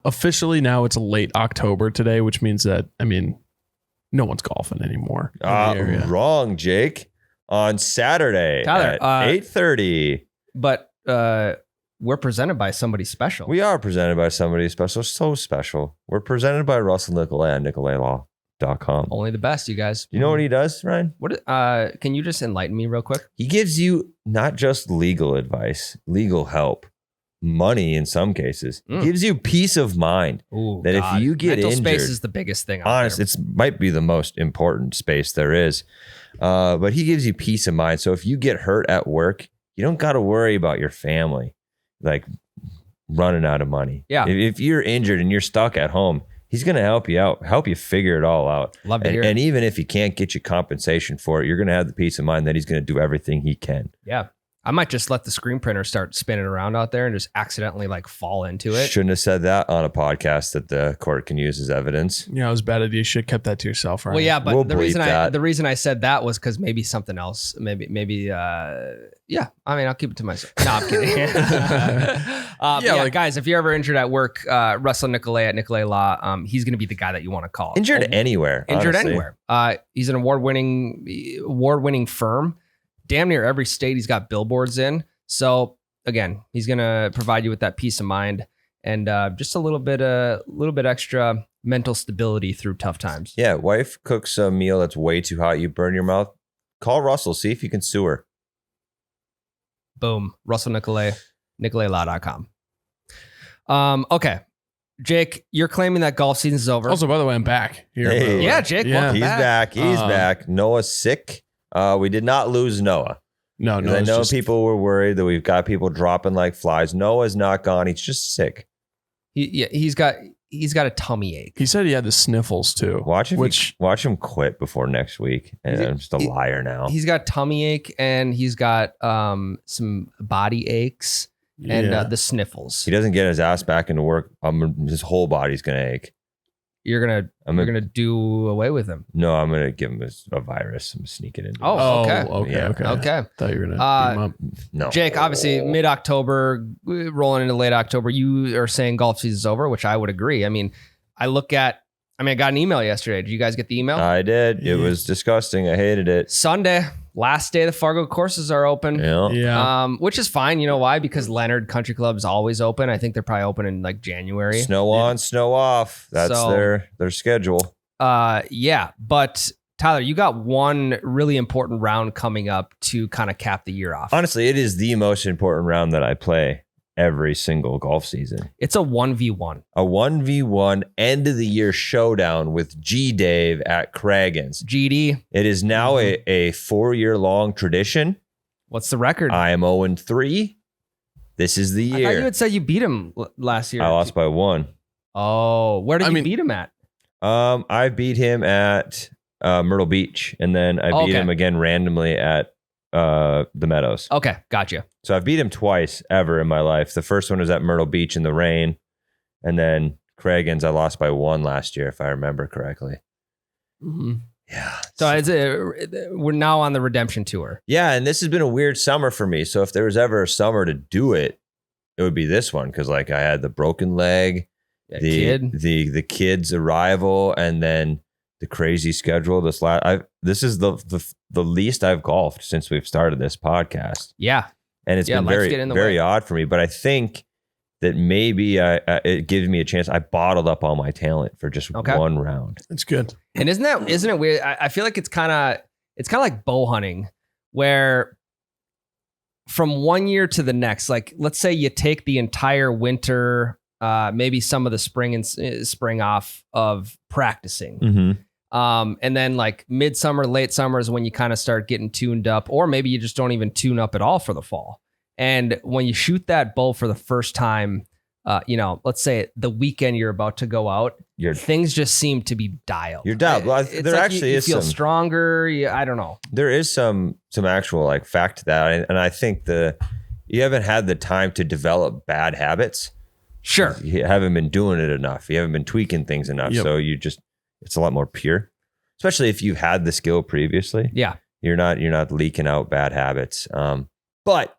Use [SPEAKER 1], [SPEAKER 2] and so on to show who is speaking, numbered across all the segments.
[SPEAKER 1] officially now it's late October today, which means that, I mean, no one's golfing anymore. in the area.
[SPEAKER 2] Wrong, Jake. On Saturday
[SPEAKER 3] Tyler,
[SPEAKER 2] at 8:30.
[SPEAKER 3] But we're presented by somebody special.
[SPEAKER 2] We are presented by somebody special. So special. We're presented by Russell Nicolay at NicolayLaw.com.
[SPEAKER 3] Only the best, you guys.
[SPEAKER 2] You know what he does, Ryan?
[SPEAKER 3] What? Can you just enlighten me real quick?
[SPEAKER 2] He gives you not just legal advice, legal help, money in some cases. He gives you peace of mind.
[SPEAKER 3] Ooh,
[SPEAKER 2] that
[SPEAKER 3] God.
[SPEAKER 2] if you get
[SPEAKER 3] Mental
[SPEAKER 2] injured,
[SPEAKER 3] space is the biggest thing.
[SPEAKER 2] Honest, it might be the most important space there is. But he gives you peace of mind. So if you get hurt at work, you don't got to worry about your family, like running out of money.
[SPEAKER 3] Yeah.
[SPEAKER 2] If you're injured and you're stuck at home, he's going to help you out, help you figure it all out.
[SPEAKER 3] Love to hear
[SPEAKER 2] And
[SPEAKER 3] it.
[SPEAKER 2] even if he can't get you compensation for it, you're going to have the peace of mind that he's going to do everything he can.
[SPEAKER 3] Yeah. I might just let the screen printer start spinning around out there and just accidentally like fall into it.
[SPEAKER 2] Shouldn't have said that on a podcast that the court can use as evidence.
[SPEAKER 1] Yeah, it was bad idea. You should have kept that to yourself, right?
[SPEAKER 3] Well, yeah, but
[SPEAKER 2] We'll
[SPEAKER 3] the
[SPEAKER 2] bleep
[SPEAKER 3] reason I said that was because maybe something else. Maybe. Yeah. I mean, I'll keep it to myself. No, I'm kidding. Guys, if you're ever injured at work, Russell Nicolay at Nicolay Law, he's going to be the guy that you want to call.
[SPEAKER 2] Injured anywhere.
[SPEAKER 3] Injured
[SPEAKER 2] honestly.
[SPEAKER 3] anywhere. He's an award-winning firm. Damn near every state he's got billboards in. So again, he's going to provide you with that peace of mind and just a little bit extra mental stability through tough times.
[SPEAKER 2] Yeah, wife cooks a meal that's way too hot. You burn your mouth. Call Russell. See if you can sue her.
[SPEAKER 3] Boom. Russell Nicolay, NicolayLaw.com. Okay. Jake, you're claiming that golf season's over.
[SPEAKER 1] Also, by the way, I'm back here.
[SPEAKER 2] Hey.
[SPEAKER 3] Yeah, Jake, welcome
[SPEAKER 2] He's back. He's back. Noah's sick. We did not lose Noah.
[SPEAKER 1] No.
[SPEAKER 2] I know people were worried that we've got people dropping like flies. Noah's not gone. He's just sick.
[SPEAKER 3] He's got a tummy ache.
[SPEAKER 1] He said he had the sniffles too.
[SPEAKER 2] Watch him quit before next week. And I'm just a liar now.
[SPEAKER 3] He's got tummy ache and he's got some body aches and the sniffles.
[SPEAKER 2] He doesn't get his ass back into work. His whole body's gonna ache.
[SPEAKER 3] You're gonna do away with him.
[SPEAKER 2] No, I'm gonna give him a virus. I'm gonna sneak it in.
[SPEAKER 3] Oh, okay.
[SPEAKER 1] Okay. Thought you were gonna beat him up.
[SPEAKER 2] No,
[SPEAKER 3] Jake, obviously mid-October, rolling into late October, you are saying golf season's over, which I would agree. I mean, I got an email yesterday. Did you guys get the email?
[SPEAKER 2] I did. It was disgusting. I hated it.
[SPEAKER 3] Sunday, last day the Fargo courses are open.
[SPEAKER 2] Yeah.
[SPEAKER 3] Which is fine. You know why? Because Leonard Country Club is always open. I think they're probably open in like January.
[SPEAKER 2] Snow on, snow off. That's their schedule.
[SPEAKER 3] Yeah. But Tyler, you got one really important round coming up to kind of cap the year off.
[SPEAKER 2] Honestly, it is the most important round that I play every single golf season.
[SPEAKER 3] It's a 1v1.
[SPEAKER 2] A 1v1 end of the year showdown with G Dave at Craggan's.
[SPEAKER 3] GD.
[SPEAKER 2] It is now a 4-year long tradition.
[SPEAKER 3] What's the record?
[SPEAKER 2] I am 0-3. This is the year.
[SPEAKER 3] I thought you had said you beat him last year.
[SPEAKER 2] I lost by 1.
[SPEAKER 3] Oh, where did you beat him at?
[SPEAKER 2] I beat him at Myrtle Beach, and then I beat him again randomly at the Meadows.
[SPEAKER 3] Okay, gotcha.
[SPEAKER 2] So I've beat him twice ever in my life. The first one was at Myrtle Beach in the rain, and then Craggan's I lost by 1 last year, if I remember correctly.
[SPEAKER 3] Mm-hmm.
[SPEAKER 2] Yeah.
[SPEAKER 3] So we're now on the redemption tour.
[SPEAKER 2] Yeah, and this has been a weird summer for me. So if there was ever a summer to do it, it would be this one, because like I had the broken leg, the kid's arrival, and then the crazy schedule. This is the least I've golfed since we've started this podcast.
[SPEAKER 3] Yeah.
[SPEAKER 2] And it's been very odd for me, but I think that maybe it gives me a chance. I bottled up all my talent for just one round.
[SPEAKER 1] It's good.
[SPEAKER 3] And isn't it weird? I feel like it's kind of like bow hunting, where from one year to the next, like let's say you take the entire winter, maybe some of the spring off of practicing.
[SPEAKER 2] Mm-hmm.
[SPEAKER 3] And then like midsummer, late summer is when you kind of start getting tuned up, or maybe you just don't even tune up at all for the fall. And when you shoot that bow for the first time, let's say the weekend you're about to go out, things just seem to be dialed.
[SPEAKER 2] You're dialed. Well, there
[SPEAKER 3] like
[SPEAKER 2] actually
[SPEAKER 3] you feel stronger. I don't know.
[SPEAKER 2] There is some actual like fact to that, and I think you haven't had the time to develop bad habits.
[SPEAKER 3] Sure,
[SPEAKER 2] you haven't been doing it enough. You haven't been tweaking things enough. Yep. So it's a lot more pure, especially if you've had the skill previously.
[SPEAKER 3] Yeah,
[SPEAKER 2] you're not leaking out bad habits. But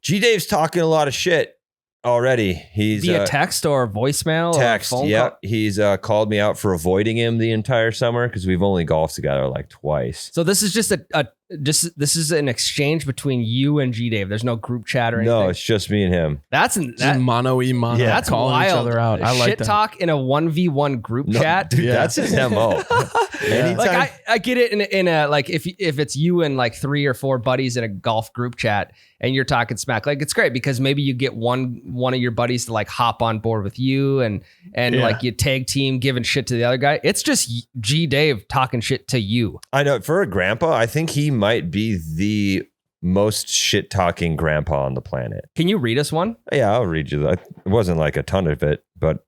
[SPEAKER 2] G Dave's talking a lot of shit already. He's
[SPEAKER 3] via text or voicemail
[SPEAKER 2] text.
[SPEAKER 3] or phone
[SPEAKER 2] Yeah,
[SPEAKER 3] call?
[SPEAKER 2] he's called me out for avoiding him the entire summer because we've only golfed together like twice.
[SPEAKER 3] So this is just this is an exchange between you and G Dave. There's no group chat or anything.
[SPEAKER 2] No, it's just me and him.
[SPEAKER 3] That's
[SPEAKER 1] Just mono e mono.
[SPEAKER 2] Yeah,
[SPEAKER 3] that's
[SPEAKER 1] calling
[SPEAKER 3] wild.
[SPEAKER 1] each other out. I like
[SPEAKER 3] Shit
[SPEAKER 1] that.
[SPEAKER 3] talk in a 1v1 group
[SPEAKER 2] No,
[SPEAKER 3] chat.
[SPEAKER 2] dude,
[SPEAKER 1] Yeah.
[SPEAKER 2] that's his MO. Anytime.
[SPEAKER 3] Like I get it in a like if it's you and like 3 or 4 buddies in a golf group chat and you're talking smack, like it's great because maybe you get one of your buddies to like hop on board with you and like you tag team giving shit to the other guy. It's just G Dave talking shit to you.
[SPEAKER 2] I know for a grandpa, I think he might be the most shit talking grandpa on the planet.
[SPEAKER 3] Can you read us one?
[SPEAKER 2] Yeah, I'll read you that. It wasn't like a ton of it, but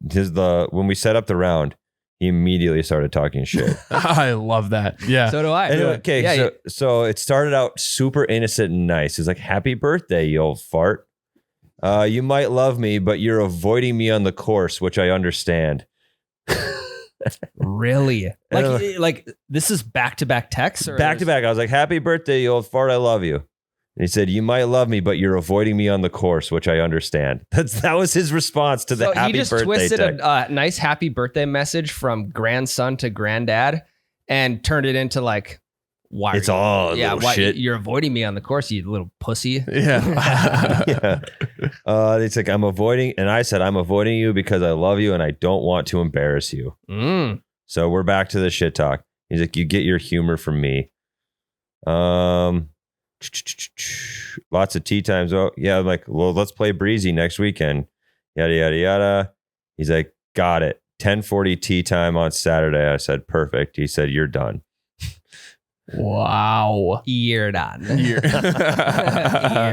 [SPEAKER 2] when we set up the round, he immediately started talking shit.
[SPEAKER 1] I love that. Yeah.
[SPEAKER 3] So do I.
[SPEAKER 2] Anyway, okay,
[SPEAKER 3] Yeah,
[SPEAKER 2] so it started out super innocent and nice. It's like, happy birthday, you old fart. You might love me, but you're avoiding me on the course, which I understand.
[SPEAKER 3] Really? Like this is back-to-back texts? Or
[SPEAKER 2] Back to back. I was like, happy birthday, you old fart. I love you. And he said, you might love me, but you're avoiding me on the course, which I understand. That was his response to the
[SPEAKER 3] So
[SPEAKER 2] happy
[SPEAKER 3] he just
[SPEAKER 2] birthday
[SPEAKER 3] twisted
[SPEAKER 2] text.
[SPEAKER 3] a nice happy birthday message from grandson to granddad and turned it into like, why?
[SPEAKER 2] It's
[SPEAKER 3] are you,
[SPEAKER 2] all
[SPEAKER 3] yeah.
[SPEAKER 2] little
[SPEAKER 3] Why
[SPEAKER 2] shit.
[SPEAKER 3] you're avoiding me on the course, you little pussy?
[SPEAKER 1] Yeah.
[SPEAKER 2] Yeah. It's like, I'm avoiding, and I said, I'm avoiding you because I love you and I don't want to embarrass you.
[SPEAKER 3] Mm.
[SPEAKER 2] So we're back to the shit talk. He's like, you get your humor from me. Lots of tea times. Oh, yeah. I'm like, well, let's play breezy next weekend. Yada, yada, yada. He's like, got it. 10:40 tea time on Saturday. I said, perfect. He said, you're done.
[SPEAKER 1] Wow.
[SPEAKER 3] You're done.
[SPEAKER 1] You're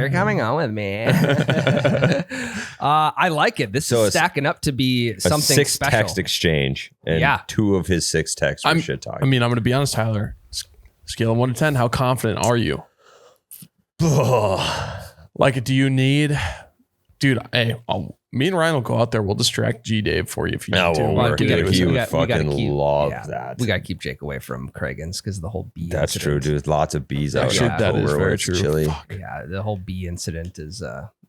[SPEAKER 3] coming on with me. I like it. This
[SPEAKER 2] So
[SPEAKER 3] is
[SPEAKER 2] it's
[SPEAKER 3] stacking up to be
[SPEAKER 2] A
[SPEAKER 3] something
[SPEAKER 2] 6
[SPEAKER 3] special.
[SPEAKER 2] text exchange. And
[SPEAKER 3] Yeah.
[SPEAKER 2] 2 of his 6 texts were shit talk.
[SPEAKER 1] I mean, I'm going to be honest, Tyler. Scale of 1 to 10. How confident are you? Like, do you need, dude? Hey, me and Ryan will go out there. We'll distract G Dave for you if you need to.
[SPEAKER 3] Well,
[SPEAKER 1] We'll
[SPEAKER 3] dude,
[SPEAKER 1] do it.
[SPEAKER 2] he
[SPEAKER 3] we
[SPEAKER 2] would
[SPEAKER 3] got- we gotta
[SPEAKER 2] fucking
[SPEAKER 3] keep-
[SPEAKER 2] love
[SPEAKER 3] yeah,
[SPEAKER 2] that.
[SPEAKER 3] We got to keep Jake away from Craigan's because the whole bee.
[SPEAKER 2] That's
[SPEAKER 3] incident.
[SPEAKER 2] true, dude. Lots of bees out
[SPEAKER 1] Actually,
[SPEAKER 2] in
[SPEAKER 1] that is
[SPEAKER 2] October when
[SPEAKER 1] very
[SPEAKER 2] it's
[SPEAKER 1] true.
[SPEAKER 2] chilly.
[SPEAKER 1] Fuck.
[SPEAKER 3] Yeah, the whole bee incident is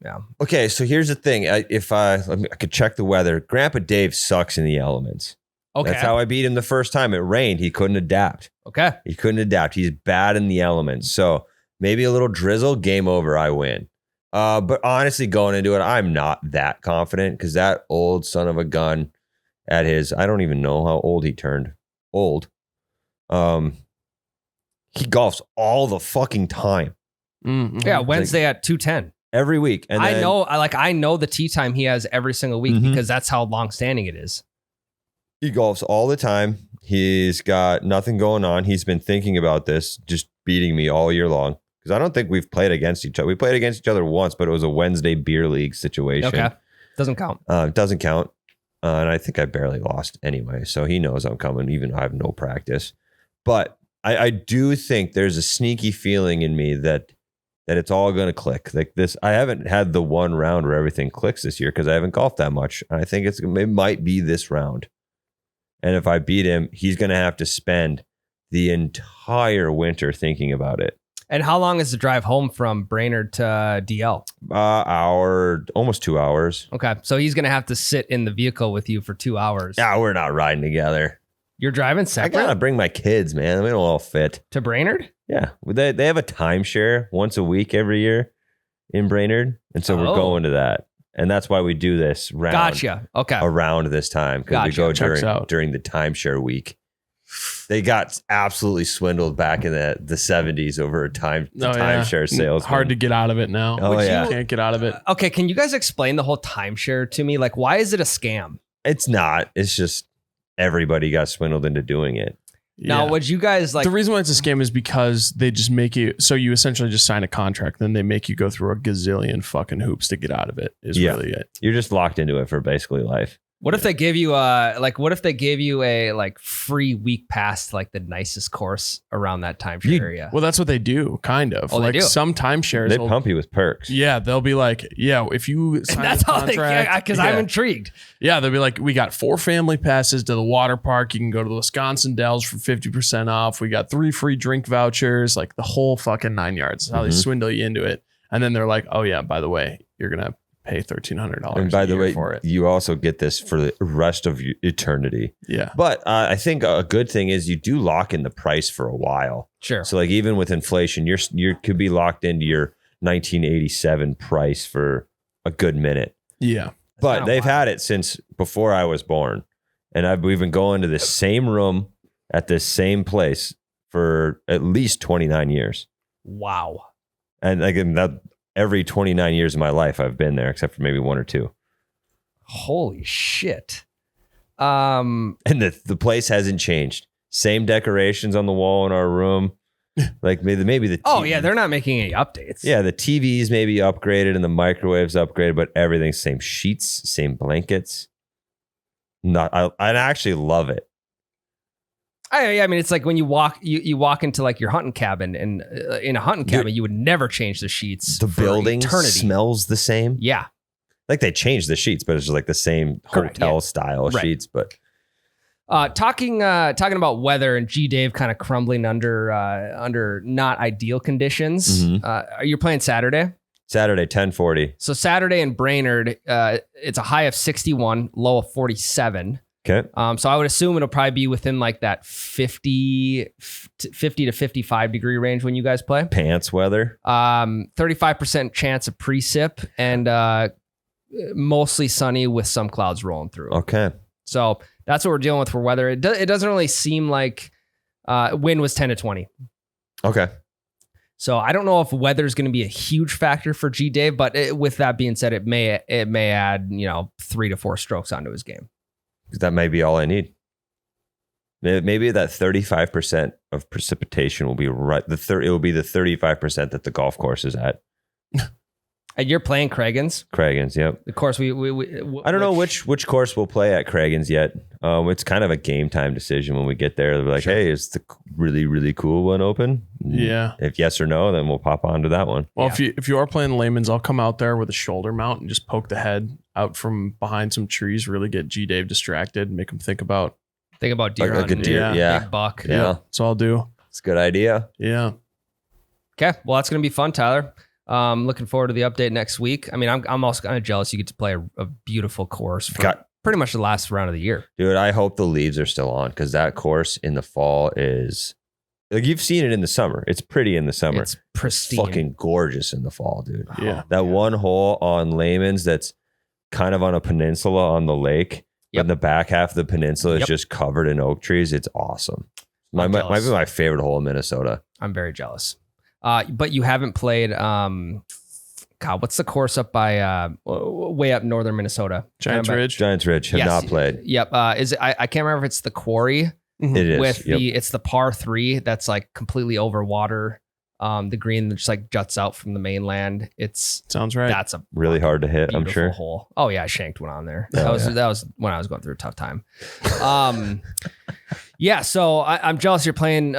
[SPEAKER 3] yeah.
[SPEAKER 2] Okay, so here's the thing. If I could check the weather, Grandpa Dave sucks in the elements.
[SPEAKER 3] Okay.
[SPEAKER 2] That's how I beat him the first time. It rained. He couldn't adapt.
[SPEAKER 3] Okay.
[SPEAKER 2] He couldn't adapt. He's bad in the elements. So maybe a little drizzle, game over, I win. But honestly, going into it, I'm not that confident because that old son of a gun at his, I don't even know how old he turned. Old. He golfs all the fucking time.
[SPEAKER 1] Mm-hmm.
[SPEAKER 3] Yeah, Wednesday at 2:10.
[SPEAKER 2] Every week. And then,
[SPEAKER 3] I know the tee time he has every single week
[SPEAKER 2] Mhm.
[SPEAKER 3] because that's how long standing it is.
[SPEAKER 2] he golfs all the time. He's got nothing going on. He's been thinking about this, just beating me all year long. Because I don't think we've played against each other. We played against each other once, but it was a Wednesday beer league situation.
[SPEAKER 3] Okay. Doesn't count.
[SPEAKER 2] It doesn't count. And I think I barely lost anyway. So he knows I'm coming, even though I have no practice. But I do think there's a sneaky feeling in me that it's all going to click. Like this, I haven't had the one round where everything clicks this year because I haven't golfed that much. And I think it might be this round. And if I beat him, he's going to have to spend the entire winter thinking about it.
[SPEAKER 3] And how long is the drive home from Brainerd to DL?
[SPEAKER 2] Almost 2 hours.
[SPEAKER 3] Okay. So he's going to have to sit in the vehicle with you for 2 hours.
[SPEAKER 2] Yeah, we're not riding together.
[SPEAKER 3] You're driving
[SPEAKER 2] I
[SPEAKER 3] separate
[SPEAKER 2] gotta bring my kids, man. They don't all fit.
[SPEAKER 3] to Brainerd?
[SPEAKER 2] Yeah, they have a timeshare once a week every year in Brainerd, and so we're
[SPEAKER 3] Oh.
[SPEAKER 2] going to that, and that's why we do this round
[SPEAKER 3] Gotcha. Okay.
[SPEAKER 2] around this time because we
[SPEAKER 3] Gotcha.
[SPEAKER 2] go
[SPEAKER 1] Checks out.
[SPEAKER 2] during the timeshare week. They got absolutely swindled back in the 70s over a timeshare sales.
[SPEAKER 1] Hard to get out of it now.
[SPEAKER 2] Oh, yeah.
[SPEAKER 1] Can't get out of it.
[SPEAKER 3] Okay. Can you guys explain the whole timeshare to me? Like, why is it a scam?
[SPEAKER 2] It's not. It's just everybody got swindled into doing it.
[SPEAKER 3] Now,
[SPEAKER 1] Yeah.
[SPEAKER 3] would you guys like?
[SPEAKER 1] The reason why it's a scam is because they just make you, so you essentially just sign a contract, then they make you go through a gazillion fucking hoops to get out of it is
[SPEAKER 2] Yeah.
[SPEAKER 1] really it.
[SPEAKER 2] You're just locked into it for basically life.
[SPEAKER 3] What if they give you what if they gave you a like free week pass to like the nicest course around that timeshare area?
[SPEAKER 1] Well, that's what they do, kind of.
[SPEAKER 3] Oh, they
[SPEAKER 1] like
[SPEAKER 3] do?
[SPEAKER 1] some timeshares,
[SPEAKER 2] They
[SPEAKER 1] will-
[SPEAKER 2] pump you with perks.
[SPEAKER 1] yeah, they'll be like, yeah, if you sign
[SPEAKER 3] That's
[SPEAKER 1] the
[SPEAKER 3] how they
[SPEAKER 1] contract,
[SPEAKER 3] because I'm intrigued.
[SPEAKER 1] yeah, they'll be like, we got 4 family passes to the water park. You can go to the Wisconsin Dells for 50% off. We got 3 free drink vouchers, like the whole fucking 9 yards. That's how they
[SPEAKER 2] Mhm.
[SPEAKER 1] swindle you into it. And then they're like, oh yeah, by the way, you're gonna pay $1,300
[SPEAKER 2] And by the way,
[SPEAKER 1] for it.
[SPEAKER 2] you also get this for the rest of eternity.
[SPEAKER 1] Yeah.
[SPEAKER 2] But I think a good thing is you do lock in the price for a while.
[SPEAKER 3] Sure.
[SPEAKER 2] So like even with inflation, you could be locked into your 1987 price for a good minute.
[SPEAKER 1] Yeah.
[SPEAKER 2] But they've had it since before I was born. And we've been going to the same room at this same place for at least 29 years.
[SPEAKER 3] Wow.
[SPEAKER 2] And again, that every 29 years of my life, I've been there, except for maybe 1 or 2.
[SPEAKER 3] Holy shit.
[SPEAKER 2] And the place hasn't changed. Same decorations on the wall in our room. Like maybe the
[SPEAKER 3] Oh yeah, they're not making any updates.
[SPEAKER 2] Yeah, the TVs may be upgraded and the microwaves upgraded, but everything's same sheets, same blankets. I actually love it.
[SPEAKER 3] I mean, it's like when you walk into like your hunting cabin, and in a hunting cabin, you would never change the sheets.
[SPEAKER 2] The
[SPEAKER 3] for
[SPEAKER 2] building
[SPEAKER 3] eternity.
[SPEAKER 2] smells the same.
[SPEAKER 3] Yeah.
[SPEAKER 2] Like they changed the sheets, but it's just like the same
[SPEAKER 3] Correct,
[SPEAKER 2] hotel
[SPEAKER 3] yeah.
[SPEAKER 2] style
[SPEAKER 3] Right.
[SPEAKER 2] sheets. But
[SPEAKER 3] talking about weather and G Dave kind of crumbling under not ideal conditions.
[SPEAKER 2] Mhm.
[SPEAKER 3] Are you playing Saturday?
[SPEAKER 2] Saturday, 10:40.
[SPEAKER 3] So Saturday in Brainerd, it's a high of 61, low of 47.
[SPEAKER 2] Okay.
[SPEAKER 3] So I would assume it'll probably be within like that 50 to 55 degree range when you guys play.
[SPEAKER 2] Pants weather.
[SPEAKER 3] 35% chance of precip, and mostly sunny with some clouds rolling through.
[SPEAKER 2] Okay.
[SPEAKER 3] So that's what we're dealing with for weather. It doesn't really seem like wind was 10 to 20.
[SPEAKER 2] Okay.
[SPEAKER 3] So I don't know if weather is going to be a huge factor for G Dave, but with that being said, it may add 3 to 4 strokes onto his game.
[SPEAKER 2] That may be all I need. Maybe that 35% of precipitation will be right. It will be the 35% that the golf course is at.
[SPEAKER 3] And you're playing Craigan's.
[SPEAKER 2] Craigan's, yep.
[SPEAKER 3] Of course, we
[SPEAKER 2] I don't know which course we'll play at Craigan's yet. It's kind of a game time decision when we get there. They'll be like,
[SPEAKER 3] Sure.
[SPEAKER 2] hey, is the really, really cool one open?
[SPEAKER 1] Yeah.
[SPEAKER 2] If yes or no, then we'll pop onto that one.
[SPEAKER 1] Well, if you are playing the Layman's, I'll come out there with a shoulder mount and just poke the head out from behind some trees, really get G Dave distracted, make him think about
[SPEAKER 3] deer
[SPEAKER 2] Like a
[SPEAKER 3] hunting,
[SPEAKER 2] good deer, yeah.
[SPEAKER 3] big buck.
[SPEAKER 2] Yeah.
[SPEAKER 1] That's all I'll do.
[SPEAKER 2] It's a good idea.
[SPEAKER 1] Yeah.
[SPEAKER 3] Okay, well that's gonna be fun, Tyler. Looking forward to the update next week. I mean, I'm also kind of jealous you get to play a beautiful course for pretty much the last round of the year.
[SPEAKER 2] Dude, I hope the leaves are still on because that course in the fall is like you've seen it in the summer. It's pretty in the summer.
[SPEAKER 3] It's pristine.
[SPEAKER 2] Fucking gorgeous in the fall, dude.
[SPEAKER 1] Yeah.
[SPEAKER 2] That one hole on Layman's that's kind of on a peninsula on the lake.
[SPEAKER 3] Yep.
[SPEAKER 2] But the back half of the peninsula is
[SPEAKER 3] Yep.
[SPEAKER 2] just covered in oak trees. It's awesome. Might
[SPEAKER 3] jealous.
[SPEAKER 2] be my favorite hole in Minnesota.
[SPEAKER 3] I'm very jealous. But you haven't played. God, what's the course up by way up northern Minnesota?
[SPEAKER 1] Giants Ridge.
[SPEAKER 2] Giants Ridge have
[SPEAKER 3] Yes.
[SPEAKER 2] not played.
[SPEAKER 3] Yep. Is it? I can't remember if it's the quarry
[SPEAKER 1] Mhm.
[SPEAKER 2] It is.
[SPEAKER 3] with
[SPEAKER 2] Yep.
[SPEAKER 3] it's the par 3 that's like completely over water. The green that just like juts out from the mainland.
[SPEAKER 1] Sounds right.
[SPEAKER 3] That's a
[SPEAKER 2] Really hard to hit, I'm
[SPEAKER 3] beautiful
[SPEAKER 2] sure.
[SPEAKER 3] hole. Oh yeah, I shanked one on there.
[SPEAKER 2] Oh,
[SPEAKER 3] That was when I was going through a tough time. Yeah, so I'm jealous you're playing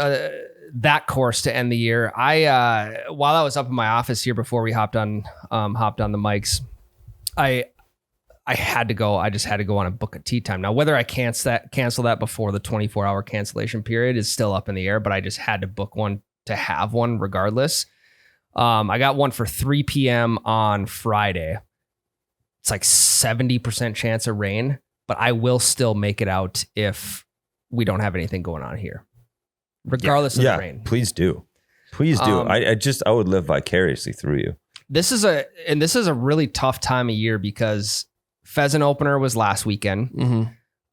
[SPEAKER 3] that course to end the year. While I was up in my office here before we hopped on the mics, I had to go. I just had to go on and book a tee time. Now, whether I cancel that before the 24-hour cancellation period is still up in the air, but I just had to book one to have one regardless. I got one for 3 p.m. on Friday. It's like 70% chance of rain, but I will still make it out if we don't have anything going on here, regardless of the rain.
[SPEAKER 2] Please do. Please do. I would live vicariously through you.
[SPEAKER 3] This is a really tough time of year because pheasant opener was last weekend.
[SPEAKER 1] Mm-hmm.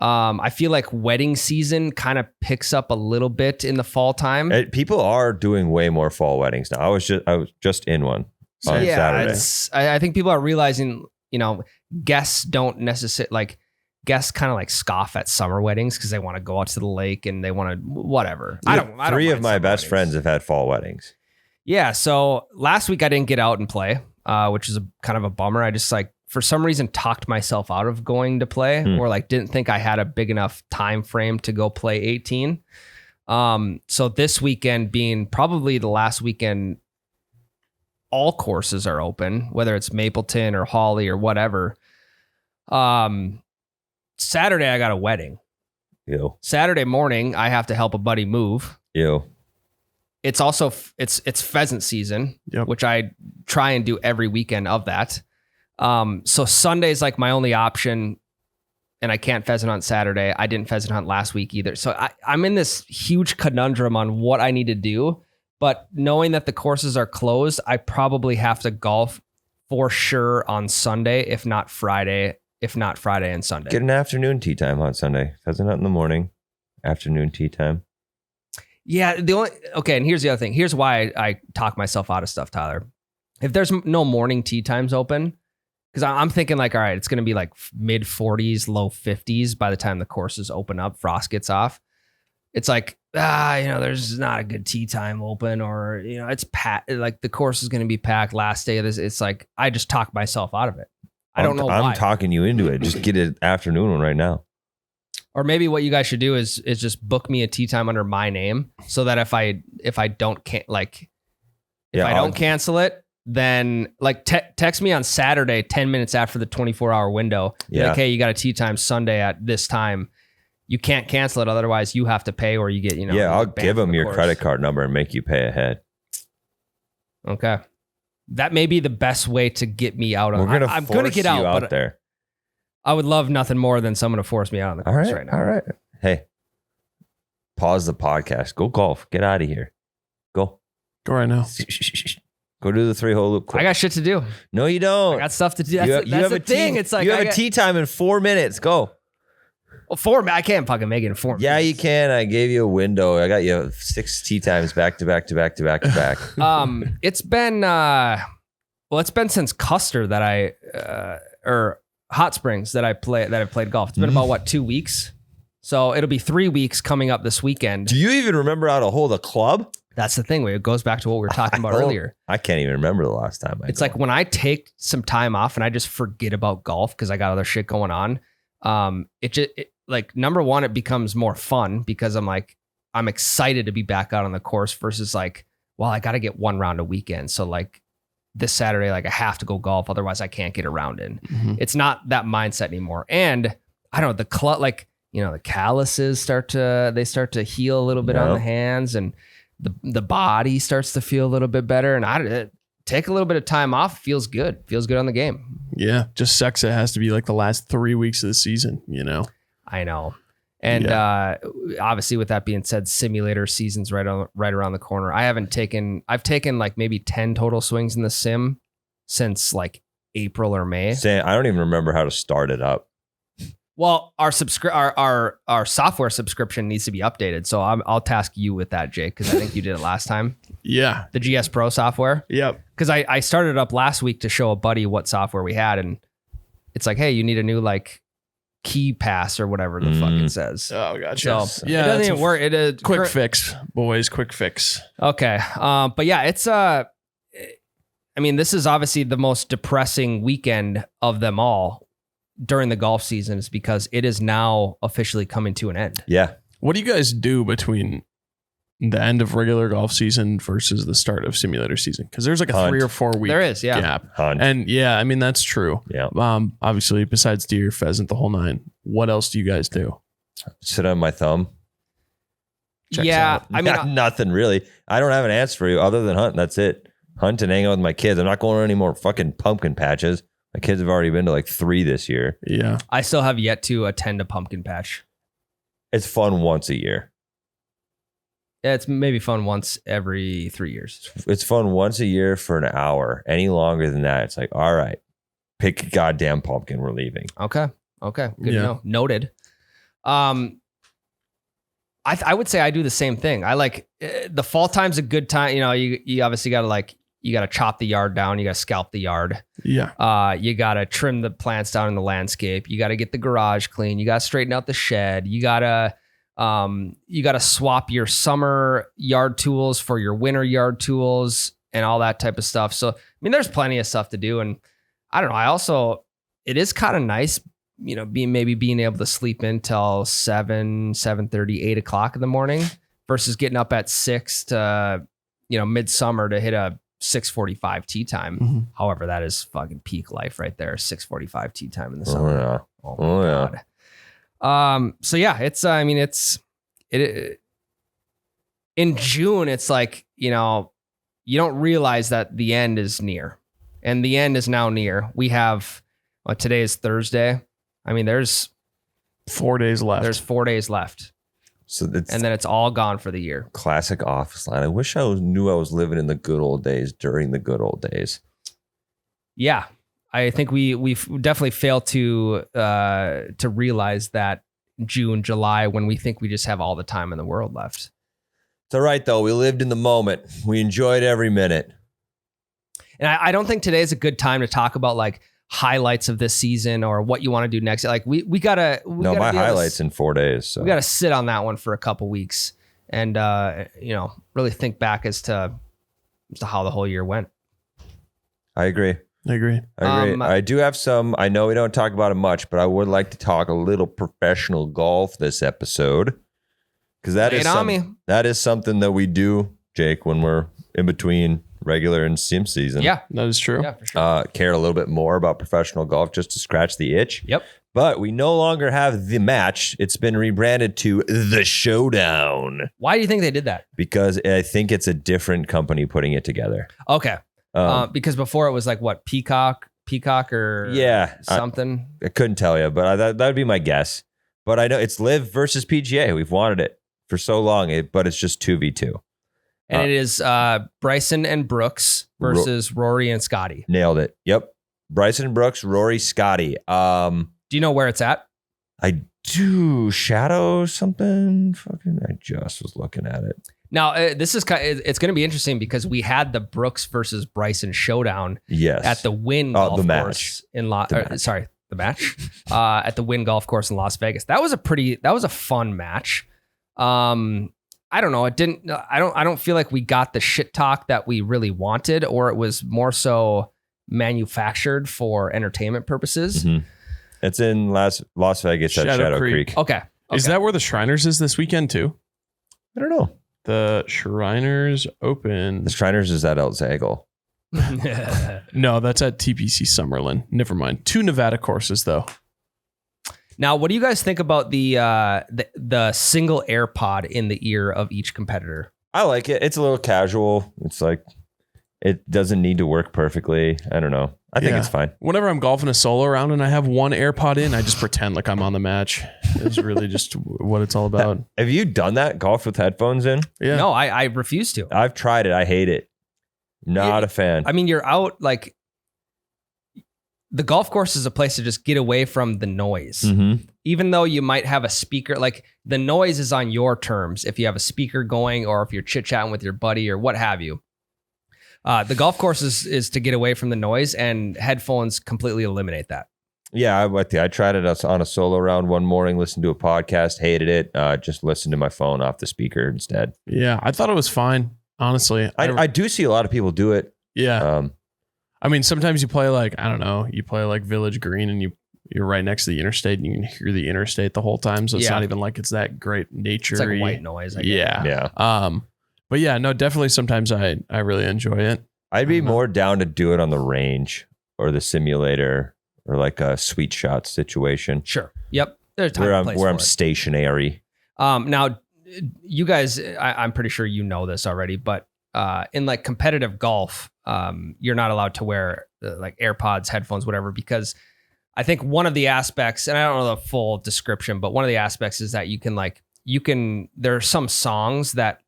[SPEAKER 3] I feel like wedding season kind of picks up a little bit in the fall time.
[SPEAKER 2] People are doing way more fall weddings now. I was just in one on Saturday.
[SPEAKER 3] I think people are realizing, guests don't necessarily guests kind of like scoff at summer weddings because they want to go out to the lake and they want to whatever. I don't.
[SPEAKER 2] Three of
[SPEAKER 3] mind
[SPEAKER 2] my
[SPEAKER 3] summer
[SPEAKER 2] best
[SPEAKER 3] weddings.
[SPEAKER 2] friends have had fall weddings.
[SPEAKER 3] Yeah. So last week I didn't get out and play, which is kind of a bummer. I just for some reason talked myself out of going to play or didn't think I had a big enough time frame to go play 18. So this weekend being probably the last weekend, all courses are open, whether it's Mapleton or Hawley or whatever. Saturday, I got a wedding.
[SPEAKER 2] Ew.
[SPEAKER 3] Saturday morning, I have to help a buddy move.
[SPEAKER 2] Ew.
[SPEAKER 3] It's also it's pheasant season,
[SPEAKER 1] Yep.
[SPEAKER 3] which I try and do every weekend of that. So Sunday's like my only option, and I can't pheasant hunt Saturday. I didn't pheasant hunt last week either. So I'm in this huge conundrum on what I need to do. But knowing that the courses are closed, I probably have to golf for sure on Sunday, if not Friday and Sunday.
[SPEAKER 2] Get an afternoon tee time on Sunday. Pheasant hunt in the morning, afternoon tee time.
[SPEAKER 3] Yeah. And here's the other thing. Here's why I talk myself out of stuff, Tyler. If there's no morning tee times open, because I'm thinking like, all right, it's going to be like mid 40s, low 50s by the time the courses open up, frost gets off. It's like, there's not a good tee time open, or, it's packed. Like the course is going to be packed last day of this. It's like, I just talk myself out of it. I don't know why.
[SPEAKER 2] I'm talking you into it. Just get an afternoon one right now.
[SPEAKER 3] Or maybe what you guys should do is just book me a tee time under my name, so that if I don't cancel it, then like text me on Saturday 10 minutes after the 24-hour window.
[SPEAKER 2] Yeah.
[SPEAKER 3] Like, hey, you got a tee time Sunday at this time. You can't cancel it, otherwise you have to pay, or you get,
[SPEAKER 2] I'll give them your credit card number and make you pay ahead.
[SPEAKER 3] Okay. That may be the best way to get me out. I'm going to get
[SPEAKER 2] out there.
[SPEAKER 3] I would love nothing more than someone to force me out on the course right now.
[SPEAKER 2] All right. Hey, pause the podcast. Go golf. Get out of here. Go
[SPEAKER 1] right now.
[SPEAKER 2] Go do the 3-hole loop quick.
[SPEAKER 3] I got shit to do.
[SPEAKER 2] No, you don't.
[SPEAKER 3] I got stuff to do. That's the thing. It's like
[SPEAKER 2] you have a tee time in 4 minutes. Go.
[SPEAKER 3] Well, I can't fucking make it in 4 minutes.
[SPEAKER 2] Yeah, you can. I gave you a window. I got you 6 tee times back to back to back to back to back.
[SPEAKER 3] It's been since Custer that or Hot Springs that I've played golf. It's been about 2 weeks. So it'll be 3 weeks coming up this weekend.
[SPEAKER 2] Do you even remember how to hold a club?
[SPEAKER 3] That's the thing. It goes back to what we were talking about earlier.
[SPEAKER 2] I can't even remember the last time.
[SPEAKER 3] It's like when I take some time off and I just forget about golf because I got other shit going on. Like number one, it becomes more fun because I'm excited to be back out on the course versus like, well, I got to get one round a weekend. So like this Saturday, like I have to go golf. Otherwise I can't get a round in. Mm-hmm. It's not that mindset anymore. And I don't know, the calluses start to heal a little bit on the hands, and the body starts to feel a little bit better. And take a little bit of time off. Feels good on the game.
[SPEAKER 1] Yeah. Just sucks. It has to be like the last 3 weeks of the season,
[SPEAKER 3] I know. And obviously with that being said, simulator season's right around the corner. I've taken like maybe 10 total swings in the sim since like April or May.
[SPEAKER 2] I don't even remember how to start it up.
[SPEAKER 3] Well, our software subscription needs to be updated. So I'll task you with that, Jake, because I think you did it last time.
[SPEAKER 1] Yeah.
[SPEAKER 3] The GS Pro software.
[SPEAKER 1] Yep.
[SPEAKER 3] Because I started it up last week to show a buddy what software we had. And it's like, hey, you need a new like key pass or whatever the fuck it says.
[SPEAKER 1] Oh, gotcha.
[SPEAKER 3] So yeah, it doesn't even work. It is
[SPEAKER 1] quick fix, boys. Quick fix.
[SPEAKER 3] Okay. But yeah, it's this is obviously the most depressing weekend of them all during the golf season, is because it is now officially coming to an end.
[SPEAKER 2] Yeah.
[SPEAKER 1] What do you guys do between the end of regular golf season versus the start of simulator season? Because there's like a 3 or 4 week gap.
[SPEAKER 2] Hunt.
[SPEAKER 1] And yeah, that's true.
[SPEAKER 2] Yeah.
[SPEAKER 1] Obviously, besides deer, pheasant, the whole nine, what else do you guys do?
[SPEAKER 2] Sit on my thumb.
[SPEAKER 1] Checks out.
[SPEAKER 2] Nothing really. I don't have an answer for you other than hunt. That's it. Hunt and hang out with my kids. I'm not going to any more fucking pumpkin patches. My kids have already been to like 3 this year.
[SPEAKER 1] Yeah.
[SPEAKER 3] I still have yet to attend a pumpkin patch.
[SPEAKER 2] It's fun once a year.
[SPEAKER 3] Yeah, it's maybe fun once every 3 years.
[SPEAKER 2] It's fun once a year for an hour. Any longer than that, it's like, all right, pick a goddamn pumpkin. We're leaving.
[SPEAKER 3] Okay. Good to know. Noted. I would say I do the same thing. I like the fall time's a good time. You obviously got to you got to chop the yard down. You got to scalp the yard.
[SPEAKER 1] Yeah.
[SPEAKER 3] You got to trim the plants down in the landscape. You got to get the garage clean. You got to straighten out the shed. You got to swap your summer yard tools for your winter yard tools and all that type of stuff. So, there's plenty of stuff to do. And I don't know. It is kind of nice, being able to sleep in till 7:30, 8 o'clock in the morning versus getting up at 6 to, midsummer to hit a 6:45 tee time. Mm-hmm. However, that is fucking peak life right there. 6:45 tee time in the summer.
[SPEAKER 2] Oh my
[SPEAKER 3] God. So yeah, it's in June. It's like, you don't realize that the end is near. and the end is now near. We have today is Thursday. I mean, there's
[SPEAKER 1] 4 days left.
[SPEAKER 3] There's 4 days left.
[SPEAKER 2] So that's
[SPEAKER 3] and then it's all gone for the year.
[SPEAKER 2] Classic office line. I wish I knew I was living in the good old days during the good old days.
[SPEAKER 3] Yeah, I think we've definitely failed to realize that June, July, when we think we just have all the time in the world left.
[SPEAKER 2] It's all right though. We lived in the moment. We enjoyed every minute.
[SPEAKER 3] And I don't think today is a good time to talk about like highlights of this season or what you want to do next. Like we gotta.
[SPEAKER 2] No, my highlights in 4 days. So
[SPEAKER 3] we gotta sit on that one for a couple weeks and really think back as to how the whole year went.
[SPEAKER 2] I agree. I do have some. I know we don't talk about it much, but I would like to talk a little professional golf this episode because that is something that we do, Jake, when we're in between regular and sim season.
[SPEAKER 1] Yeah, that is true.
[SPEAKER 3] Yeah, for sure.
[SPEAKER 2] Care a little bit more about professional golf just to scratch the itch.
[SPEAKER 3] Yep.
[SPEAKER 2] But we no longer have the match. It's been rebranded to the Showdown.
[SPEAKER 3] Why do you think they did that?
[SPEAKER 2] Because I think it's a different company putting it together.
[SPEAKER 3] Okay. Because before it was like what, Peacock or something.
[SPEAKER 2] I couldn't tell you, but that would be my guess. But I know it's Live versus PGA. We've wanted it for so long, but it's just 2v2.
[SPEAKER 3] And it is Bryson and Brooks versus Rory and Scotty.
[SPEAKER 2] Nailed it. Yep. Bryson and Brooks, Rory, Scotty.
[SPEAKER 3] Do you know where it's at?
[SPEAKER 2] I do. Shadow something. Fucking, I just was looking at it.
[SPEAKER 3] Now, this is it's going to be interesting because we had the Brooks versus Bryson showdown at the Wynn Golf Course in the match at the Wynn Golf Course in Las Vegas. That was a fun match. I don't know. I don't feel like we got the shit talk that we really wanted, or it was more so manufactured for entertainment purposes.
[SPEAKER 2] Mm-hmm. It's in Las Vegas at Shadow Creek.
[SPEAKER 3] Okay.
[SPEAKER 1] Is that where the Shriners is this weekend too?
[SPEAKER 2] I don't know.
[SPEAKER 1] The Shriners Open.
[SPEAKER 2] The Shriners is at El Zagle.
[SPEAKER 1] No, that's at TPC Summerlin. Never mind. 2 Nevada courses though.
[SPEAKER 3] Now, what do you guys think about the single AirPod in the ear of each competitor?
[SPEAKER 2] I like it. It's a little casual. It's like it doesn't need to work perfectly. I don't know. I think it's fine.
[SPEAKER 1] Whenever I'm golfing a solo round and I have one AirPod in, I just pretend like I'm on the match. It's really just what it's all about.
[SPEAKER 2] Have you done that? Golf with headphones in?
[SPEAKER 1] Yeah.
[SPEAKER 3] No, I refuse to.
[SPEAKER 2] I've tried it. I hate it. Not a fan.
[SPEAKER 3] I mean, you're out like the golf course is a place to just get away from the noise.
[SPEAKER 2] Mm-hmm.
[SPEAKER 3] Even though you might have a speaker, like the noise is on your terms. If you have a speaker going or if you're chit-chatting with your buddy or what have you. The golf course is to get away from the noise, and headphones completely eliminate that.
[SPEAKER 2] Yeah, I tried it on a solo round one morning, listened to a podcast, hated it. Just listened to my phone off the speaker instead.
[SPEAKER 1] Yeah, I thought it was fine, honestly.
[SPEAKER 2] I do see a lot of people do it.
[SPEAKER 1] Yeah. I mean, sometimes you play like, I don't know, you play like Village Green and you're right next to the interstate and you can hear the interstate the whole time. So it's not even like it's that great nature.
[SPEAKER 3] It's like white noise. I guess.
[SPEAKER 2] Yeah.
[SPEAKER 1] But yeah, no, definitely sometimes I really enjoy it.
[SPEAKER 2] I'd be more down to do it on the range or the simulator or like a sweet shot situation.
[SPEAKER 3] Sure. Yep. There's time
[SPEAKER 2] where I'm stationary.
[SPEAKER 3] Now, you guys, I'm pretty sure you know this already, but in like competitive golf, you're not allowed to wear like AirPods, headphones, whatever, because I think one of the aspects, and I don't know the full description, but one of the aspects is that there are some songs that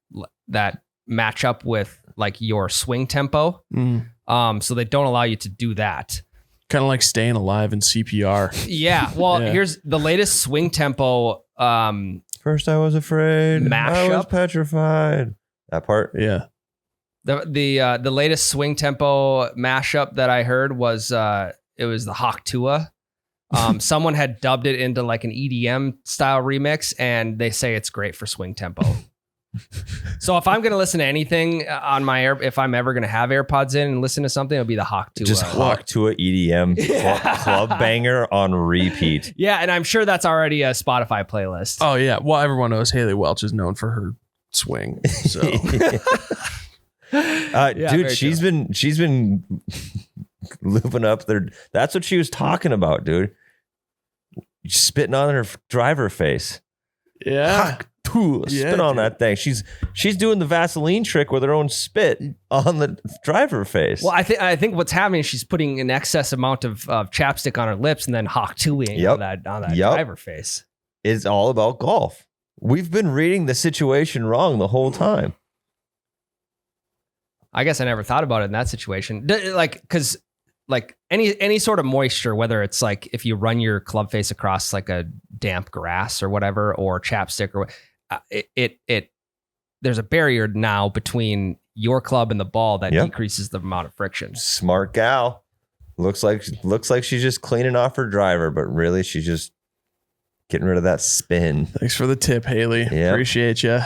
[SPEAKER 3] match up with like your swing tempo. So they don't allow you to do that.
[SPEAKER 1] Kind of like Staying Alive in CPR.
[SPEAKER 3] Yeah. Well, here's the latest swing tempo.
[SPEAKER 2] First I was afraid.
[SPEAKER 3] Mashup.
[SPEAKER 2] I was petrified. That part.
[SPEAKER 1] Yeah.
[SPEAKER 3] The latest swing tempo mashup that I heard was it was the Hawk Tua. Someone had dubbed it into like an EDM style remix, and they say it's great for swing tempo. So if I'm going to listen to anything on my if I'm ever going to have AirPods in and listen to something, it'll be the Hawk Tua.
[SPEAKER 2] Just Hawk Tua EDM club banger on repeat.
[SPEAKER 3] Yeah, and I'm sure that's already a Spotify playlist.
[SPEAKER 1] Oh yeah. Well, everyone knows Haley Welch is known for her swing. So
[SPEAKER 2] dude, she's been looping up there. That's what she was talking about, dude. Spitting on her driver face.
[SPEAKER 1] Yeah.
[SPEAKER 2] spit on that thing. She's doing the Vaseline trick with her own spit on the driver face.
[SPEAKER 3] Well, I think what's happening is she's putting an excess amount of chapstick on her lips and then hawk tuing on that driver face.
[SPEAKER 2] It's all about golf. We've been reading the situation wrong the whole time.
[SPEAKER 3] I guess I never thought about it in that situation. Because any sort of moisture, whether it's like if you run your club face across like a damp grass or whatever, or chapstick, or there's a barrier now between your club and the ball that decreases the amount of friction.
[SPEAKER 2] Smart gal. Looks like she's just cleaning off her driver, but really she's just getting rid of that spin.
[SPEAKER 1] Thanks for the tip, Haley. Yep. Appreciate you.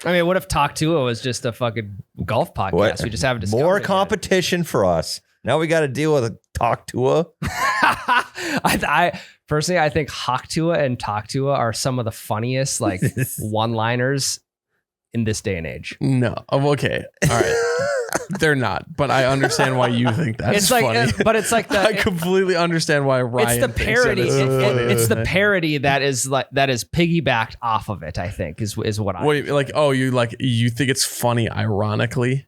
[SPEAKER 3] I mean, what if Talk Tuo was just a fucking golf podcast? We just have a
[SPEAKER 2] more competition for us. Now we got to deal with a Talk Tuo.
[SPEAKER 3] I personally, I think Hawk Tua and Talk Tua are some of the funniest like one-liners in this day and age.
[SPEAKER 1] No, okay, all right. They're not, but I understand why you think that's funny.
[SPEAKER 3] But it's like
[SPEAKER 1] I completely understand why Ryan.
[SPEAKER 3] It's the parody. It's the parody that is piggybacked off of it. I think is what I.
[SPEAKER 1] Wait, like you think it's funny ironically?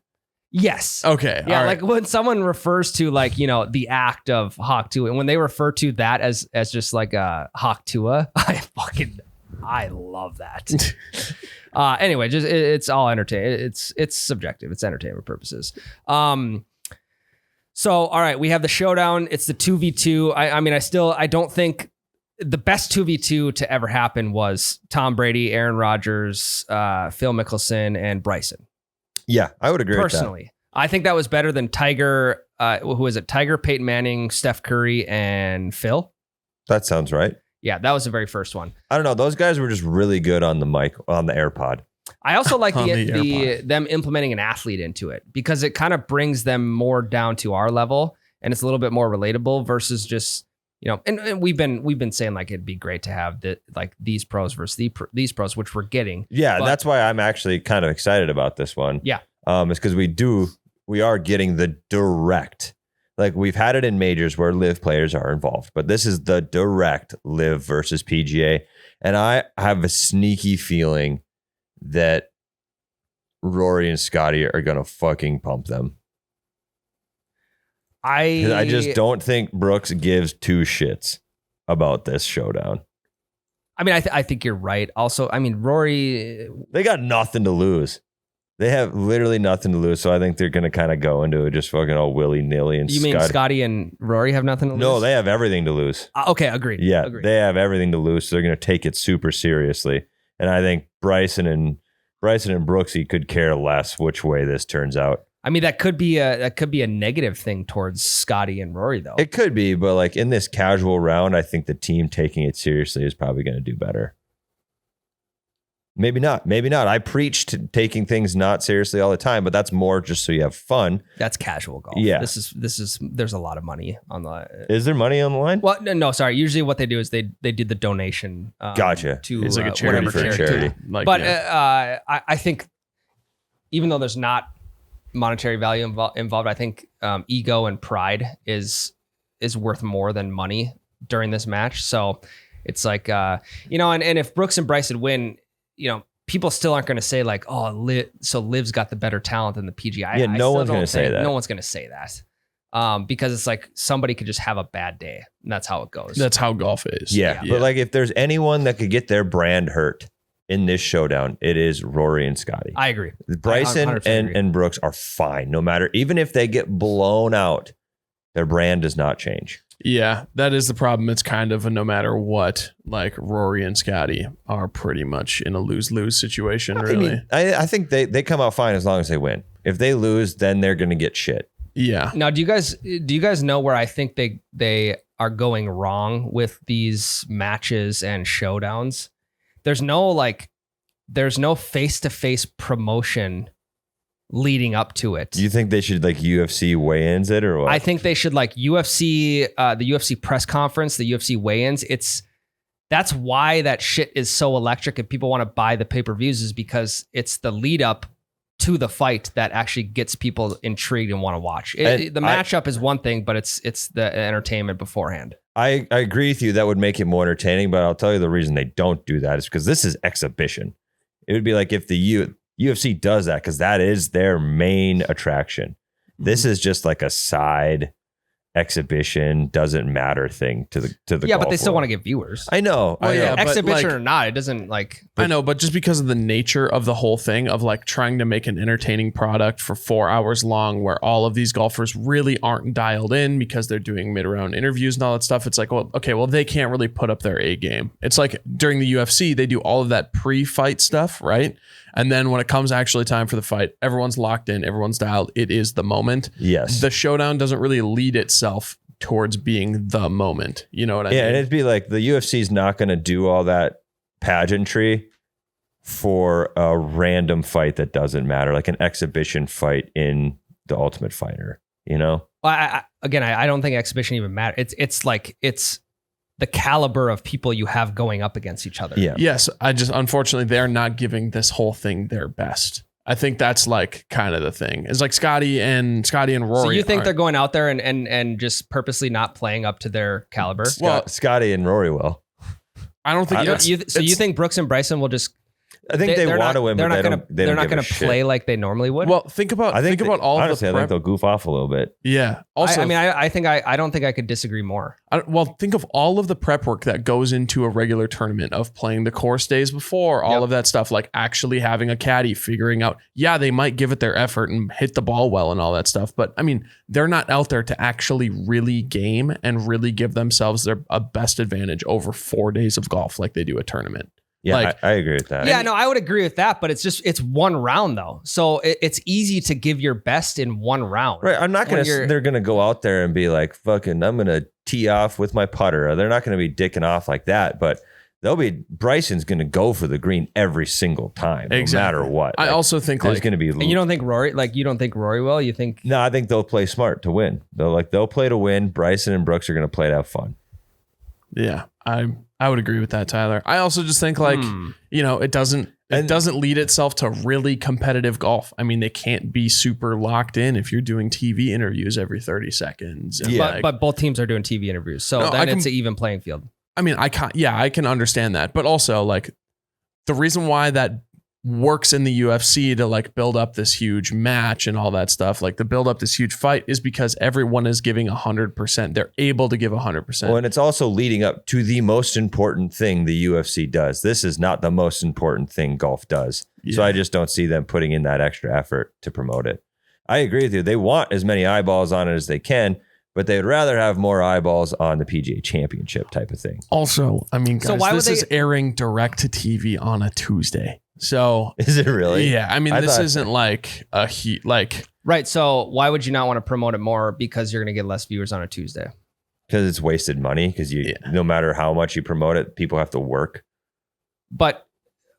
[SPEAKER 3] Yes.
[SPEAKER 1] Okay.
[SPEAKER 3] Yeah, like when someone refers to like the act of Hawk Tua, and when they refer to that as just like a Hawk Tua, I love that. Anyway, just it's all entertainment. It's subjective. It's entertainment purposes. So all right, we have the showdown. It's the 2v2. I don't think the best 2v2 to ever happen was Tom Brady, Aaron Rodgers, Phil Mickelson, and Bryson.
[SPEAKER 2] Yeah, I would agree
[SPEAKER 3] personally.
[SPEAKER 2] With
[SPEAKER 3] I think that was better than Tiger. Who is it? Tiger, Peyton Manning, Steph Curry, and Phil.
[SPEAKER 2] That sounds right.
[SPEAKER 3] Yeah, that was the very first one.
[SPEAKER 2] I don't know. Those guys were just really good on the mic, on the AirPod.
[SPEAKER 3] I also like them implementing an athlete into it because it kind of brings them more down to our level and it's a little bit more relatable versus just, and we've been saying like it'd be great to have these pros versus these pros, which we're getting.
[SPEAKER 2] Yeah, that's why I'm actually kind of excited about this one.
[SPEAKER 3] Yeah.
[SPEAKER 2] It's because we are getting the direct. Like we've had it in majors where live players are involved, but this is the direct live versus PGA. And I have a sneaky feeling that Rory and Scotty are going to fucking pump them. I just don't think Brooks gives two shits about this showdown.
[SPEAKER 3] I mean, I think you're right. Also, I mean, Rory,
[SPEAKER 2] they got nothing to lose. They have literally nothing to lose, so I think they're going to kind of go into it just fucking all willy-nilly. And
[SPEAKER 3] you mean Scotty and Rory have nothing to lose?
[SPEAKER 2] No, they have everything to lose.
[SPEAKER 3] Okay, agreed.
[SPEAKER 2] Yeah, they have everything to lose, so they're going to take it super seriously. And I think Bryson and Brooksy could care less which way this turns out.
[SPEAKER 3] I mean, that could be a negative thing towards Scotty and Rory, though.
[SPEAKER 2] It could be, but like in this casual round, I think the team taking it seriously is probably going to do better. Maybe not. I preach to taking things not seriously all the time, but that's more just so you have fun.
[SPEAKER 3] That's casual golf.
[SPEAKER 2] Yeah.
[SPEAKER 3] This is there's a lot of money on the.
[SPEAKER 2] Is there money on the line?
[SPEAKER 3] Well, no, sorry. Usually what they do is they do the donation.
[SPEAKER 2] Gotcha.
[SPEAKER 3] To
[SPEAKER 1] it's like a charity
[SPEAKER 3] whatever
[SPEAKER 1] for charity.
[SPEAKER 3] But I think even though there's not monetary value involved, I think ego and pride is worth more than money during this match. So it's like and if Brooks and Bryson win, people still aren't going to say like, oh, Liv's got the better talent than the PGA.
[SPEAKER 2] Yeah, no one's going to say that.
[SPEAKER 3] No one's going to say that because it's like somebody could just have a bad day, and that's how it goes.
[SPEAKER 1] That's how golf is.
[SPEAKER 2] Yeah, but like if there's anyone that could get their brand hurt in this showdown, it is Rory and Scotty.
[SPEAKER 3] I agree.
[SPEAKER 2] Bryson and Brooks are fine, no matter, even if they get blown out, their brand does not change.
[SPEAKER 1] Yeah, that is the problem. It's kind of a no matter what, like Rory and Scotty are pretty much in a lose-lose situation, really.
[SPEAKER 2] I think they come out fine as long as they win. If they lose, then they're going to get shit.
[SPEAKER 1] Yeah.
[SPEAKER 3] Now, do you guys know where I think they are going wrong with these matches and showdowns? There's no face-to-face promotion leading up to it.
[SPEAKER 2] Do you think they should like UFC weigh-ins it or what?
[SPEAKER 3] I think they should like UFC, the UFC press conference, the UFC weigh-ins. That's why that shit is so electric and people want to buy the pay-per-views is because it's the lead up to the fight that actually gets people intrigued and want to watch. The matchup is one thing, but it's the entertainment beforehand.
[SPEAKER 2] I agree with you. That would make it more entertaining, but I'll tell you the reason they don't do that is because this is exhibition. It would be like if the UFC does that, because that is their main attraction. This is just like a side exhibition, doesn't matter thing to the golf
[SPEAKER 3] but they still
[SPEAKER 2] world.
[SPEAKER 3] want to get viewers.
[SPEAKER 2] I know.
[SPEAKER 1] Well, yeah, but
[SPEAKER 3] exhibition
[SPEAKER 1] like,
[SPEAKER 3] or not, it doesn't like.
[SPEAKER 1] I know, but just because of the nature of the whole thing of like trying to make an entertaining product for 4 hours long, where all of these golfers really aren't dialed in because they're doing mid-round interviews and all that stuff. It's like, well, okay, well, they can't really put up their A game. It's like during the UFC, they do all of that pre-fight stuff, right? And then when it comes actually time for the fight, everyone's locked in, everyone's dialed. It is the moment.
[SPEAKER 2] Yes.
[SPEAKER 1] The showdown doesn't really lead itself towards being the moment. You know what I mean?
[SPEAKER 2] Yeah, and it'd be like the UFC is not going to do all that pageantry for a random fight that doesn't matter, like an exhibition fight in The Ultimate Fighter, you know?
[SPEAKER 3] I don't think exhibition even matters. It's the caliber of people you have going up against each other.
[SPEAKER 2] Yeah.
[SPEAKER 1] Yes, unfortunately they're not giving this whole thing their best. I think that's like kind of the thing. It's like Scotty and Rory.
[SPEAKER 3] So you think they're going out there and just purposely not playing up to their caliber?
[SPEAKER 2] Well, Scotty and Rory will.
[SPEAKER 1] I don't think
[SPEAKER 3] you think Brooks and Bryson will just?
[SPEAKER 2] I think they want to win, but they're not
[SPEAKER 3] going to play like they normally would.
[SPEAKER 1] Well, think about all
[SPEAKER 2] honestly,
[SPEAKER 1] the
[SPEAKER 2] I think they'll goof off a little bit.
[SPEAKER 1] Yeah. Also,
[SPEAKER 3] I don't think I could disagree more.
[SPEAKER 1] Think of all of the prep work that goes into a regular tournament of playing the course days before, all of that stuff, like actually having a caddy, figuring out, they might give it their effort and hit the ball well and all that stuff. But I mean, they're not out there to actually really game and really give themselves a best advantage over 4 days of golf like they do a tournament.
[SPEAKER 2] Yeah, I agree with that.
[SPEAKER 3] Yeah, no, I would agree with that, but it's one round though. So it's easy to give your best in one round.
[SPEAKER 2] Right. I'm not going to, they're going to go out there and be like, fucking, I'm going to tee off with my putter. They're not going to be dicking off like that, but Bryson's going to go for the green every single time, no matter what.
[SPEAKER 1] I also think
[SPEAKER 2] there's going to be,
[SPEAKER 3] and you don't think Rory will, you think?
[SPEAKER 2] No, I think they'll play smart to win. They'll play to win. Bryson and Brooks are going to play to have fun.
[SPEAKER 1] Yeah, I would agree with that, Tyler. I also just think it doesn't lead itself to really competitive golf. I mean, they can't be super locked in if you're doing TV interviews every 30 seconds.
[SPEAKER 3] But both teams are doing TV interviews, so it's an even playing field. I mean,
[SPEAKER 1] I can understand that, but also like the reason why that works in the UFC to like build up this huge match and all that stuff, like to build up this huge fight, is because everyone is giving 100%. They're able to give 100%.
[SPEAKER 2] Well, and it's also leading up to the most important thing the UFC does. This is not the most important thing golf does. Yeah. So I just don't see them putting in that extra effort to promote it. I agree with you. They want as many eyeballs on it as they can, but they'd rather have more eyeballs on the PGA Championship type of thing.
[SPEAKER 1] Also, I mean, guys, this is airing direct to TV on a Tuesday. So
[SPEAKER 2] is it really?
[SPEAKER 1] Yeah. I mean, this isn't like a heat, like.
[SPEAKER 3] Right. So why would you not want to promote it more? Because you're going to get less viewers on a Tuesday.
[SPEAKER 2] Because it's wasted money. Because no matter how much you promote it, people have to work.
[SPEAKER 3] But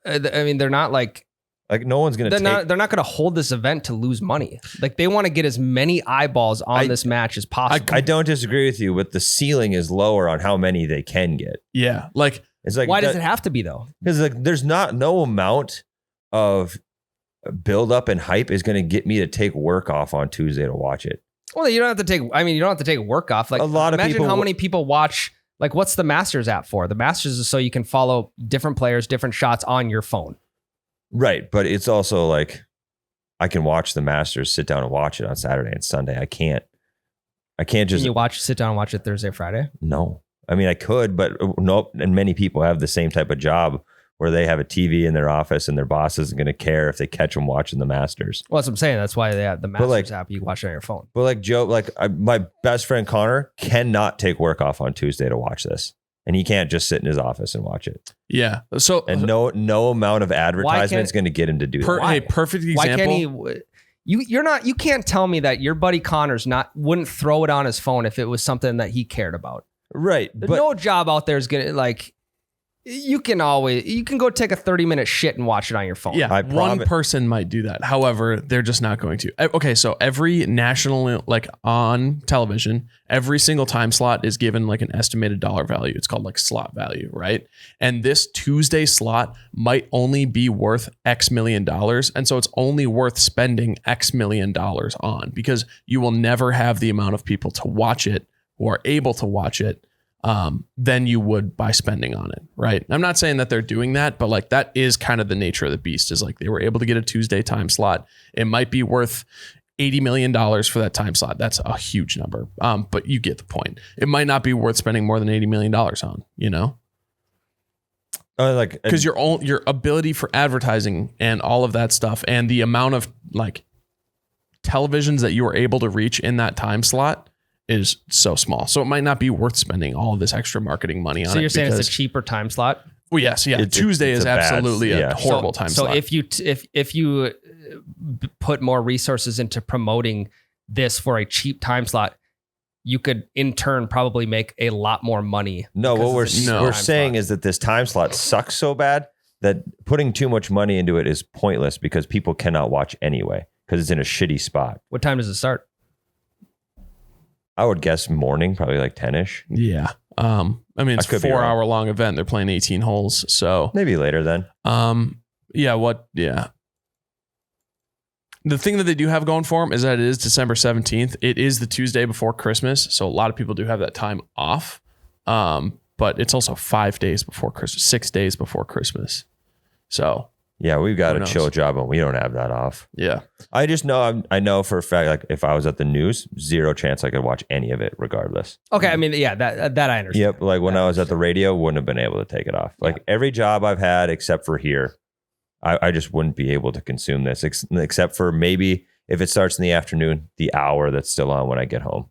[SPEAKER 3] I mean, they're not like
[SPEAKER 2] no one's going to.
[SPEAKER 3] They're not going to hold this event to lose money. Like they want to get as many eyeballs on this match as possible.
[SPEAKER 2] I don't disagree with you, but the ceiling is lower on how many they can get.
[SPEAKER 1] Yeah. Like.
[SPEAKER 2] It's like,
[SPEAKER 3] why does it have to be though?
[SPEAKER 2] Because like there's no amount of build up and hype is going to get me to take work off on Tuesday to watch it.
[SPEAKER 3] Well, you don't have to take. I mean, you don't have to take work off. Like
[SPEAKER 2] a lot of people.
[SPEAKER 3] Imagine how many people watch. Like, what's the Masters app for? The Masters is so you can follow different players, different shots on your phone.
[SPEAKER 2] Right, but it's also like I can watch the Masters, sit down and watch it on Saturday and Sunday. I can't just.
[SPEAKER 3] Can you sit down and watch it Thursday, Friday?
[SPEAKER 2] No. I mean, I could, but nope. And many people have the same type of job where they have a TV in their office and their boss isn't going to care if they catch them watching the Masters.
[SPEAKER 3] Well, that's what I'm saying. That's why they have the Masters app. You can watch it on your phone.
[SPEAKER 2] But like Joe, my best friend Connor cannot take work off on Tuesday to watch this. And he can't just sit in his office and watch it.
[SPEAKER 1] Yeah. So
[SPEAKER 2] and no amount of advertisement is going to get him to do that.
[SPEAKER 1] Hey, perfect example.
[SPEAKER 3] Why can't he? You can't tell me that your buddy Connor's wouldn't throw it on his phone if it was something that he cared about.
[SPEAKER 2] Right.
[SPEAKER 3] But no job out there is gonna you can go take a 30-minute shit and watch it on your phone.
[SPEAKER 1] Yeah, one person might do that. However, they're just not going to. Okay, so every national, on television, every single time slot is given like an estimated dollar value. It's called like slot value, right? And this Tuesday slot might only be worth X million dollars. And so it's only worth spending X million dollars on because you will never have the amount of people to watch it who are able to watch it than you would by spending on it, right? I'm not saying that they're doing that, but like that is kind of the nature of the beast. Is like they were able to get a Tuesday time slot. It might be worth $80 million for that time slot. That's a huge number, but you get the point. It might not be worth spending more than $80 million on, you know.
[SPEAKER 2] Like,
[SPEAKER 1] because your ability for advertising and all of that stuff and the amount of like televisions that you are able to reach in that time slot is so small. So it might not be worth spending all of this extra marketing money on it.
[SPEAKER 3] So you're saying it's a cheaper time slot?
[SPEAKER 1] Well, yes. Yeah. Tuesday is absolutely a horrible time slot.
[SPEAKER 3] So if you put more resources into promoting this for a cheap time slot, you could in turn probably make a lot more money.
[SPEAKER 2] No, what we're saying is that this time slot sucks so bad that putting too much money into it is pointless because people cannot watch anyway because it's in a shitty spot.
[SPEAKER 3] What time does it start?
[SPEAKER 2] I would guess morning, probably like 10ish.
[SPEAKER 1] Yeah. I mean, it's a 4-hour long event. They're playing 18 holes. So
[SPEAKER 2] maybe later then.
[SPEAKER 1] Yeah. The thing that they do have going for them is that it is December 17th. It is the Tuesday before Christmas. So a lot of people do have that time off. But it's also 5 days before Christmas, 6 days before Christmas. So
[SPEAKER 2] yeah, we've got a chill job and we don't have that off.
[SPEAKER 1] Yeah.
[SPEAKER 2] I just know, I know for a fact, like if I was at the news, zero chance I could watch any of it regardless.
[SPEAKER 3] Okay. I mean, yeah, that I understand.
[SPEAKER 2] Yep. Like when I was at the radio, wouldn't have been able to take it off. Like every job I've had, except for here, I just wouldn't be able to consume this except for maybe if it starts in the afternoon, the hour that's still on when I get home.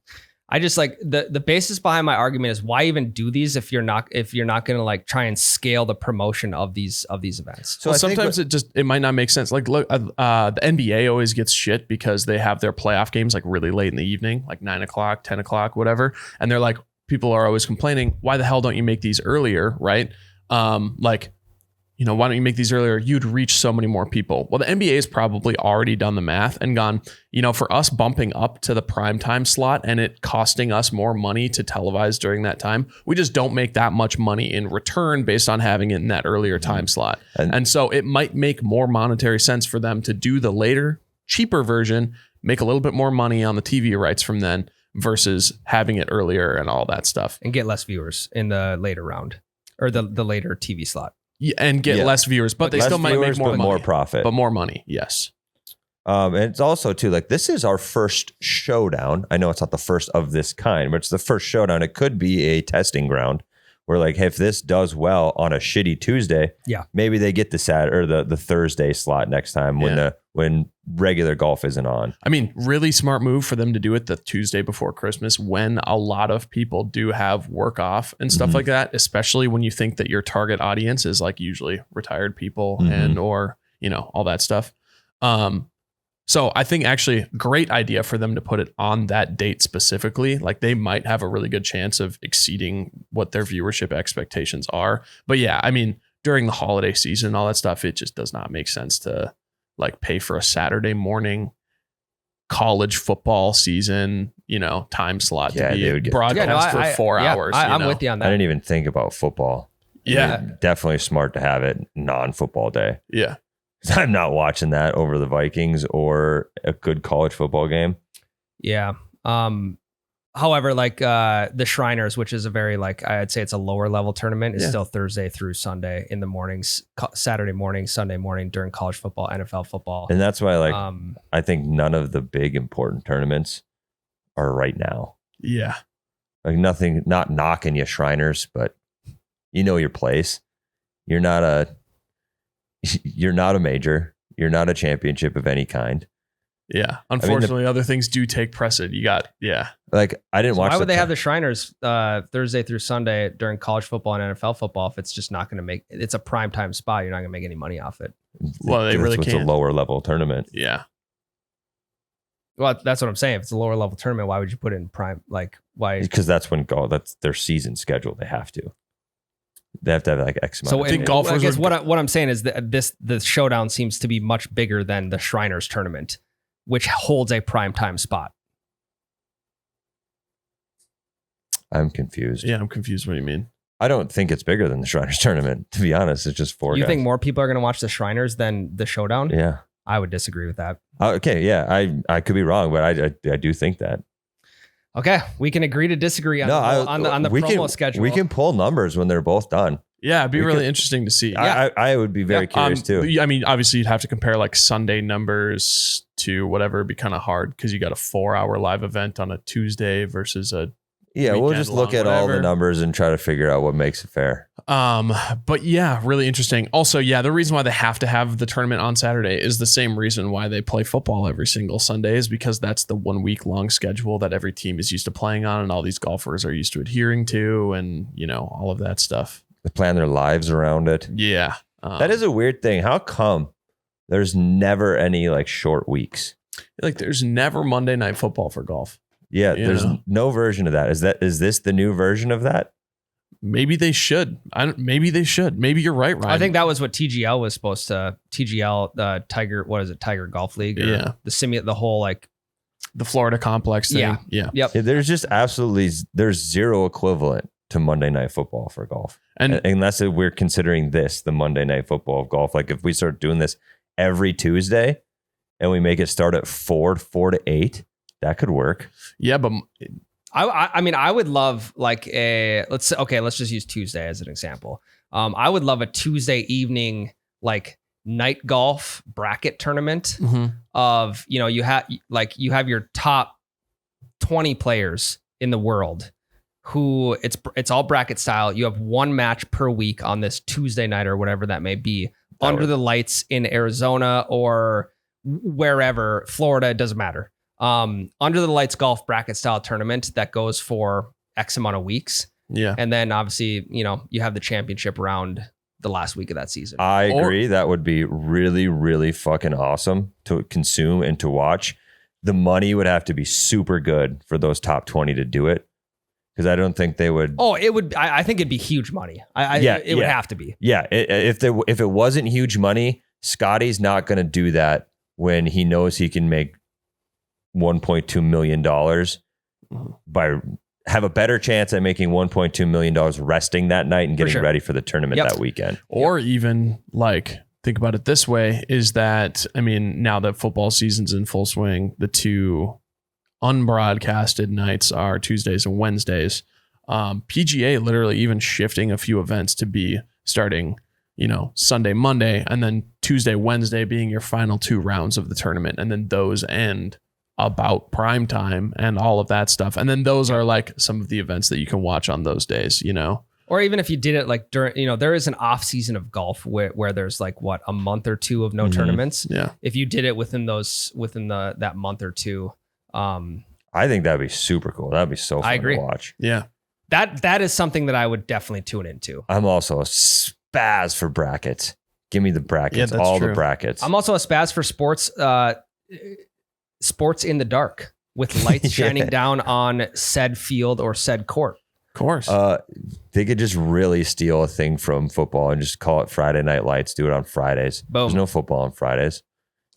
[SPEAKER 3] I just like the basis behind my argument is why even do these if you're not going to like try and scale the promotion of these events.
[SPEAKER 1] So sometimes it might not make sense. Like look, the NBA always gets shit because they have their playoff games like really late in the evening, like 9 o'clock, 10 o'clock, whatever. And they're like, people are always complaining, why the hell don't you make these earlier? Right. Why don't you make these earlier? You'd reach so many more people. Well, the NBA has probably already done the math and gone, for us bumping up to the prime time slot and it costing us more money to televise during that time, we just don't make that much money in return based on having it in that earlier time slot. And so it might make more monetary sense for them to do the later, cheaper version, make a little bit more money on the TV rights from then versus having it earlier and all that stuff.
[SPEAKER 3] And get less viewers in the later round or the later TV slot.
[SPEAKER 1] Yeah, and get less viewers, but they still might make more money.
[SPEAKER 2] More profit.
[SPEAKER 1] But more money, yes.
[SPEAKER 2] And it's also too, like, this is our first showdown. I know it's not the first of this kind, but it's the first showdown. It could be a testing ground where, like, hey, if this does well on a shitty Tuesday, maybe they get the Thursday slot next time when regular golf isn't on.
[SPEAKER 1] I mean, really smart move for them to do it the Tuesday before Christmas when a lot of people do have work off and stuff like that, especially when you think that your target audience is like usually retired people and or all that stuff. So I think actually great idea for them to put it on that date specifically. Like they might have a really good chance of exceeding what their viewership expectations are. But yeah, I mean, during the holiday season and all that stuff, it just does not make sense to like pay for a Saturday morning college football season, time slot to be broadcast for 4 hours.
[SPEAKER 3] I'm with you on that.
[SPEAKER 2] I didn't even think about football.
[SPEAKER 1] Yeah.
[SPEAKER 2] I mean, definitely smart to have it non-football day.
[SPEAKER 1] Yeah.
[SPEAKER 2] I'm not watching that over the Vikings or a good college football game.
[SPEAKER 3] Yeah. However, like the Shriners, which is a very I'd say it's a lower level tournament, is still Thursday through Sunday in the mornings, Saturday morning, Sunday morning during college football, NFL football.
[SPEAKER 2] And that's why I think none of the big important tournaments are right now.
[SPEAKER 1] Yeah.
[SPEAKER 2] Like nothing, not knocking you Shriners, but you know your place. You're not a major. You're not a championship of any kind.
[SPEAKER 1] Yeah. Unfortunately, other things do take precedent.
[SPEAKER 2] Like I didn't watch.
[SPEAKER 3] Why would they have the Shriners Thursday through Sunday during college football and NFL football if it's just not going to make it's a prime time spot? You're not going to make any money off it.
[SPEAKER 1] Well, they really can't.
[SPEAKER 2] It's a lower level tournament.
[SPEAKER 1] Yeah.
[SPEAKER 3] Well, that's what I'm saying. If it's a lower level tournament, why would you put it in prime? Like why?
[SPEAKER 2] Because that's their season schedule. They have to. They have to have like X amount.
[SPEAKER 3] So I think golfers. I guess what I'm saying is that the showdown seems to be much bigger than the Shriners tournament, which holds a prime time spot.
[SPEAKER 2] I'm confused.
[SPEAKER 1] Yeah, I'm confused. What do you mean?
[SPEAKER 2] I don't think it's bigger than the Shriners tournament. To be honest, it's just four.
[SPEAKER 3] You
[SPEAKER 2] guys.
[SPEAKER 3] think more people are going to watch the Shriners than the showdown?
[SPEAKER 2] Yeah,
[SPEAKER 3] I would disagree with that.
[SPEAKER 2] Okay, yeah, I could be wrong, but I do think that.
[SPEAKER 3] Okay, we can agree to disagree on the promo schedule.
[SPEAKER 2] We can pull numbers when they're both done.
[SPEAKER 1] Yeah, it'd be really interesting to see.
[SPEAKER 2] I would be very curious too.
[SPEAKER 1] I mean, obviously, you'd have to compare like Sunday numbers to whatever. It'd be kind of hard because you got a 4-hour live event on a Tuesday versus a
[SPEAKER 2] we'll just look at all the numbers and try to figure out what makes it fair.
[SPEAKER 1] But yeah, really interesting. Also, yeah, the reason why they have to have the tournament on Saturday is the same reason why they play football every single Sunday, is because that's the 1 week long schedule that every team is used to playing on and all these golfers are used to adhering to, and all of that stuff.
[SPEAKER 2] They plan their lives around it.
[SPEAKER 1] Yeah.
[SPEAKER 2] That is a weird thing. How come there's never any like short weeks?
[SPEAKER 1] Like there's never Monday Night Football for golf.
[SPEAKER 2] Yeah, there's no version of that. Is this the new version of that?
[SPEAKER 1] Maybe they should. Maybe they should. Maybe you're right, Ryan.
[SPEAKER 3] I think that was what TGL was supposed to. TGL, Tiger. What is it? Tiger Golf League. Or the whole like
[SPEAKER 1] the Florida complex thing.
[SPEAKER 3] Yeah.
[SPEAKER 1] Yep.
[SPEAKER 2] Yeah, there's just there's zero equivalent to Monday Night Football for golf, and unless we're considering this the Monday Night Football of golf. Like if we start doing this every Tuesday, and we make it start at 4 to 8. That could work.
[SPEAKER 1] Yeah, but
[SPEAKER 3] I mean, I would love like let's just use Tuesday as an example. I would love a Tuesday evening like night golf bracket tournament of, you have your top 20 players in the world who it's all bracket style. You have one match per week on this Tuesday night or whatever that may be under the lights in Arizona or wherever, Florida, it doesn't matter. Under the lights golf bracket style tournament that goes for X amount of weeks.
[SPEAKER 1] Yeah.
[SPEAKER 3] And then obviously, you have the championship round the last week of that season.
[SPEAKER 2] I agree. That would be really, really fucking awesome to consume and to watch. The money would have to be super good for those top 20 to do it. Because I don't think they would.
[SPEAKER 3] Oh, it would. I think it'd be huge money. It would have to be.
[SPEAKER 2] Yeah. If it wasn't huge money, Scotty's not going to do that when he knows he can make $1.2 million have a better chance at making $1.2 million resting that night and getting ready for the tournament that weekend.
[SPEAKER 1] Or even like, think about it this way, is that, I mean, now that football season's in full swing, the two unbroadcasted nights are Tuesdays and Wednesdays. PGA literally even shifting a few events to be starting, Sunday, Monday, and then Tuesday, Wednesday being your final 2 rounds of the tournament. And then those end about prime time and all of that stuff. And then those are like some of the events that you can watch on those days,
[SPEAKER 3] Or even if you did it like during, there is an off season of golf where there's like a month or 2 of no tournaments.
[SPEAKER 1] Yeah.
[SPEAKER 3] If you did it within that month or 2,
[SPEAKER 2] I think that'd be super cool. That'd be so fun to watch.
[SPEAKER 1] Yeah.
[SPEAKER 3] That is something that I would definitely tune into.
[SPEAKER 2] I'm also a spaz for brackets. Give me the brackets, the brackets.
[SPEAKER 3] I'm also a spaz for sports in the dark with lights shining down on said field or said court.
[SPEAKER 1] Of course.
[SPEAKER 2] They could just really steal a thing from football and just call it Friday Night Lights. Do it on Fridays.
[SPEAKER 3] Boom.
[SPEAKER 2] There's no football on Fridays.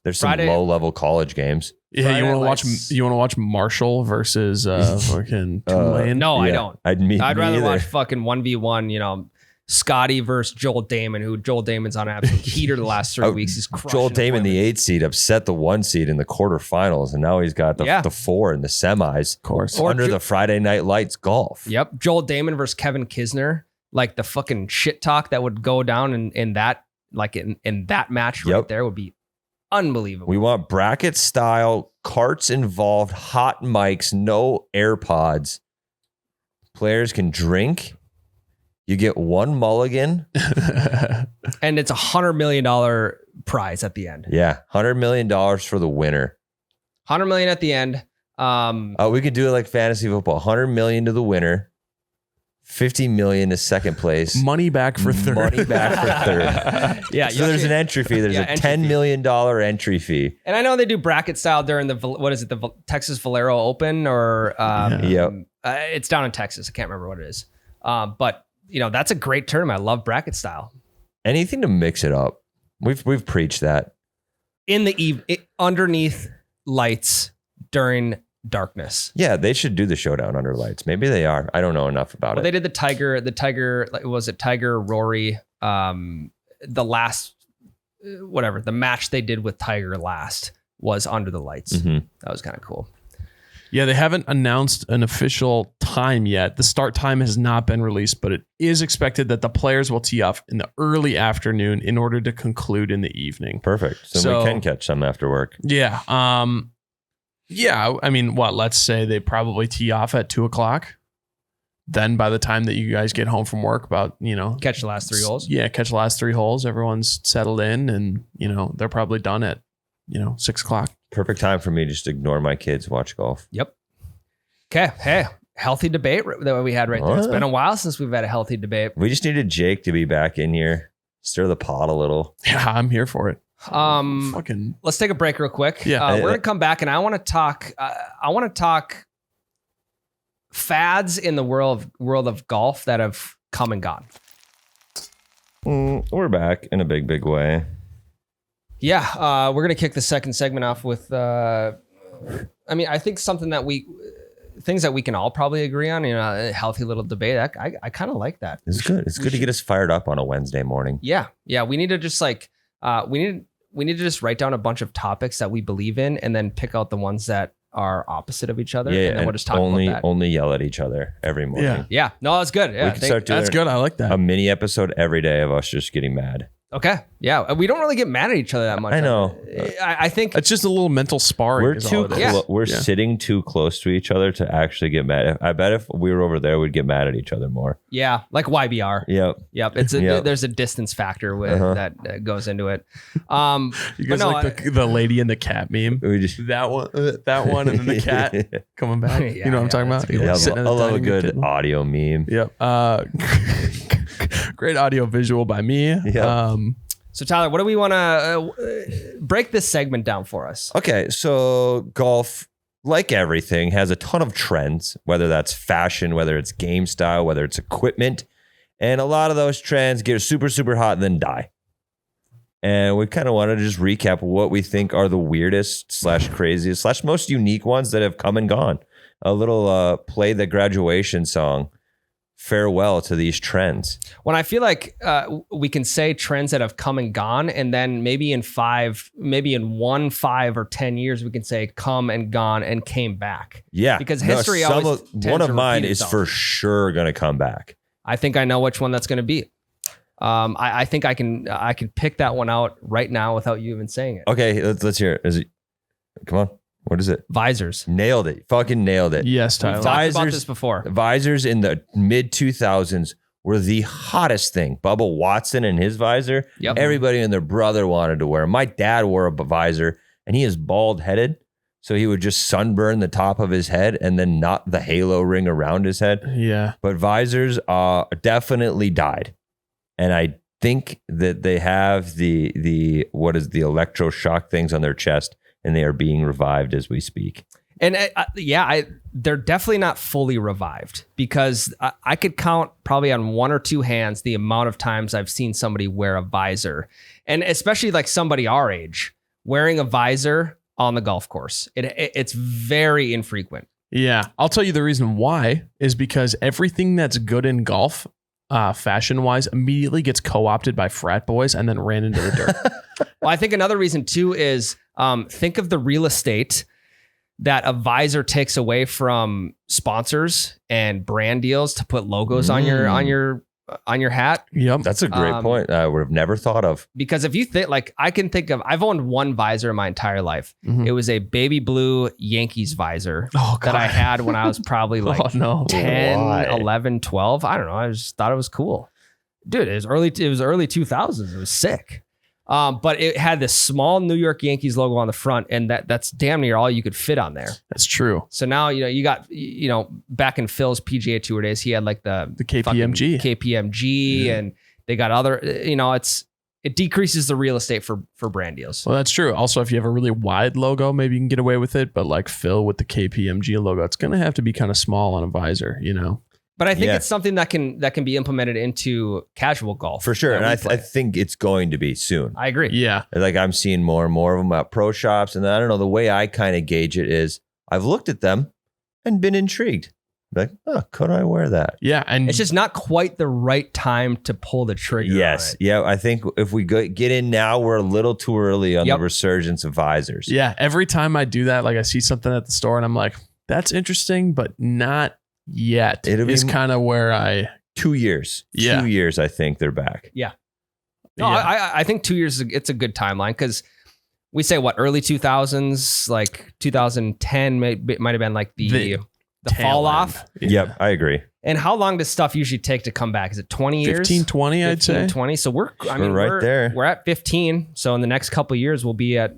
[SPEAKER 2] There's some low-level college games.
[SPEAKER 1] Yeah,
[SPEAKER 3] Friday
[SPEAKER 1] you want to watch Marshall versus fucking Tulane?
[SPEAKER 3] No, I don't. I'd rather
[SPEAKER 2] either.
[SPEAKER 3] watch fucking 1v1, Scotty versus Joel Damon, who Joel Damon's on an absolute heater the last 3 weeks. He's crushing
[SPEAKER 2] Joel Damon, the 8 seed, upset the 1 seed in the quarterfinals, and now he's got the 4 in the semis.
[SPEAKER 1] Of course.
[SPEAKER 2] Under the Friday Night Lights golf.
[SPEAKER 3] Yep. Joel Damon versus Kevin Kisner. Like the fucking shit talk that would go down in that, like in that match right there would be unbelievable.
[SPEAKER 2] We want bracket style, carts involved, hot mics, no AirPods. Players can drink. You get 1 mulligan.
[SPEAKER 3] And it's $100 million prize at the end.
[SPEAKER 2] Yeah. $100 million for the winner.
[SPEAKER 3] $100 million at the end.
[SPEAKER 2] We could do it like fantasy football. $100 million to the winner. $50 million to second place.
[SPEAKER 1] Money back for third.
[SPEAKER 3] Yeah.
[SPEAKER 2] So there's an entry fee. There's a $10 million entry fee.
[SPEAKER 3] And I know they do bracket style during the Texas Valero Open or it's down in Texas. I can't remember what it is. But that's a great tournament. I love bracket style.
[SPEAKER 2] Anything to mix it up. We've preached that.
[SPEAKER 3] In the underneath lights during darkness.
[SPEAKER 2] Yeah, they should do the showdown under lights. Maybe they are. I don't know enough about it.
[SPEAKER 3] They did the Tiger, was it Tiger, Rory? The last, the match they did with Tiger last was under the lights.
[SPEAKER 2] Mm-hmm.
[SPEAKER 3] That was kind of cool.
[SPEAKER 1] Yeah, they haven't announced an official time yet. The start time has not been released, but it is expected that the players will tee off in the early afternoon in order to conclude in the evening.
[SPEAKER 2] Perfect. So we can catch some after work.
[SPEAKER 1] Yeah. Yeah. I mean, let's say they probably tee off at 2:00. Then by the time that you guys get home from work,
[SPEAKER 3] catch the last 3 holes.
[SPEAKER 1] Yeah, catch the last 3 holes. Everyone's settled in, and they're probably done at 6:00.
[SPEAKER 2] Perfect time for me to just ignore my kids, watch golf.
[SPEAKER 3] Yep. Okay. Hey, healthy debate that we had right there. It's been a while since we've had a healthy debate.
[SPEAKER 2] We just needed Jake to be back in here, stir the pot a little.
[SPEAKER 1] Yeah, I'm here for it.
[SPEAKER 3] Let's take a break real quick.
[SPEAKER 1] Yeah,
[SPEAKER 3] we're gonna come back, and I want to talk fads in the world of golf that have come and gone.
[SPEAKER 2] We're back in a big way.
[SPEAKER 3] Yeah, we're gonna kick the second segment off with. I think things that we can all probably agree on. A healthy little debate. I kind of like that.
[SPEAKER 2] It's good. It's good to get us fired up on a Wednesday morning.
[SPEAKER 3] Yeah. We need to just we need to just write down a bunch of topics that we believe in, and then pick out the ones that are opposite of each other.
[SPEAKER 2] Yeah,
[SPEAKER 3] and then we'll just talk
[SPEAKER 2] about
[SPEAKER 3] that.
[SPEAKER 2] Only yell at each other every morning.
[SPEAKER 3] Yeah. No, that's good. Yeah,
[SPEAKER 2] we can start doing
[SPEAKER 1] that's good. I like that.
[SPEAKER 2] A mini episode every day of us just getting mad.
[SPEAKER 3] Okay. Yeah. We don't really get mad at each other that much.
[SPEAKER 2] I know.
[SPEAKER 3] I think
[SPEAKER 1] it's just a little mental sparring.
[SPEAKER 2] We're sitting too close to each other to actually get mad. I bet if we were over there, we'd get mad at each other more.
[SPEAKER 3] Yeah. Like YBR.
[SPEAKER 2] Yep.
[SPEAKER 3] There's a distance factor that goes into it.
[SPEAKER 1] You guys the lady and the cat meme? That one and then the cat coming back. You know what I'm talking about?
[SPEAKER 2] I love a good audio meme.
[SPEAKER 1] Yep. Great audio visual by me.
[SPEAKER 2] Yeah.
[SPEAKER 3] So Tyler, what do we want to break this segment down for us?
[SPEAKER 2] Okay, so golf, like everything, has a ton of trends, whether that's fashion, whether it's game style, whether it's equipment. And a lot of those trends get super, super hot and then die. And we kind of wanted to just recap what we think are the weirdest / craziest / most unique ones that have come and gone. A little play the graduation song. Farewell to these trends.
[SPEAKER 3] When I feel like we can say trends that have come and gone, and then maybe in 5 or 10 years, we can say come and gone and came back.
[SPEAKER 2] Yeah.
[SPEAKER 3] Because history always
[SPEAKER 2] one of mine is for sure going to come back.
[SPEAKER 3] I think I know which one that's going to be. I think I can pick that one out right now without you even saying it.
[SPEAKER 2] Okay, let's hear it. Come on. What is it?
[SPEAKER 3] Visors.
[SPEAKER 2] Nailed it. Fucking nailed it.
[SPEAKER 1] Yes, Tyler.
[SPEAKER 3] We've talked about this before.
[SPEAKER 2] Visors in the mid 2000s were the hottest thing. Bubba Watson and his visor.
[SPEAKER 3] Yep.
[SPEAKER 2] Everybody and their brother wanted to wear. My dad wore a visor, and he is bald headed. So he would just sunburn the top of his head and then not the halo ring around his head.
[SPEAKER 1] Yeah.
[SPEAKER 2] But visors definitely died. And I think that they have the electroshock things on their chest, and they are being revived as we speak.
[SPEAKER 3] And they're definitely not fully revived, because I could count probably on 1 or 2 hands the amount of times I've seen somebody wear a visor, and especially like somebody our age wearing a visor on the golf course. It's very infrequent.
[SPEAKER 1] Yeah. I'll tell you the reason why is because everything that's good in golf, fashion wise, immediately gets co-opted by frat boys and then ran into the dirt.
[SPEAKER 3] Well, I think another reason too is think of the real estate that a visor takes away from sponsors and brand deals to put logos on your hat.
[SPEAKER 1] Yep.
[SPEAKER 2] That's a great point. I would have never thought of.
[SPEAKER 3] Because if you think, like, I've owned one visor in my entire life.
[SPEAKER 1] Mm-hmm.
[SPEAKER 3] It was a baby blue Yankees visor that I had when I was probably like 10,
[SPEAKER 2] Why?
[SPEAKER 3] 11, 12. I don't know. I just thought it was cool. Dude, it was early 2000s. It was sick. But it had this small New York Yankees logo on the front, and that's damn near all you could fit on there.
[SPEAKER 1] That's true.
[SPEAKER 3] So now, you got, back in Phil's PGA Tour days, he had like the KPMG, and they got other, it decreases the real estate for brand deals.
[SPEAKER 1] Well, that's true. Also, if you have a really wide logo, maybe you can get away with it. But like Phil with the KPMG logo, it's going to have to be kind of small on a visor,
[SPEAKER 3] But I think it's something that can be implemented into casual golf.
[SPEAKER 2] For sure. And I think it's going to be soon.
[SPEAKER 3] I agree.
[SPEAKER 1] Yeah.
[SPEAKER 2] Like I'm seeing more and more of them at pro shops. And I don't know, the way I kind of gauge it is I've looked at them and been intrigued. Like, could I wear that?
[SPEAKER 1] Yeah. And
[SPEAKER 3] it's just not quite the right time to pull the trigger.
[SPEAKER 2] Yes. Yeah. I think if we get in now, we're a little too early on the resurgence of visors.
[SPEAKER 1] Yeah. Every time I do that, like I see something at the store and I'm like, that's interesting, but not yet. Is kind of where I
[SPEAKER 2] 2 years.
[SPEAKER 1] Yeah.
[SPEAKER 2] 2 years, I think they're back.
[SPEAKER 3] Yeah. No, I think 2 years, it's a good timeline because we say early 2000s, like 2010 might have been like the fall off.
[SPEAKER 1] Yeah.
[SPEAKER 2] Yep, I agree.
[SPEAKER 3] And how long does stuff usually take to come back? Is it 20 years?
[SPEAKER 1] 15, 20, I'd say.
[SPEAKER 3] 20. So we're
[SPEAKER 2] right there.
[SPEAKER 3] We're at 15. So in the next couple of years, we'll be at,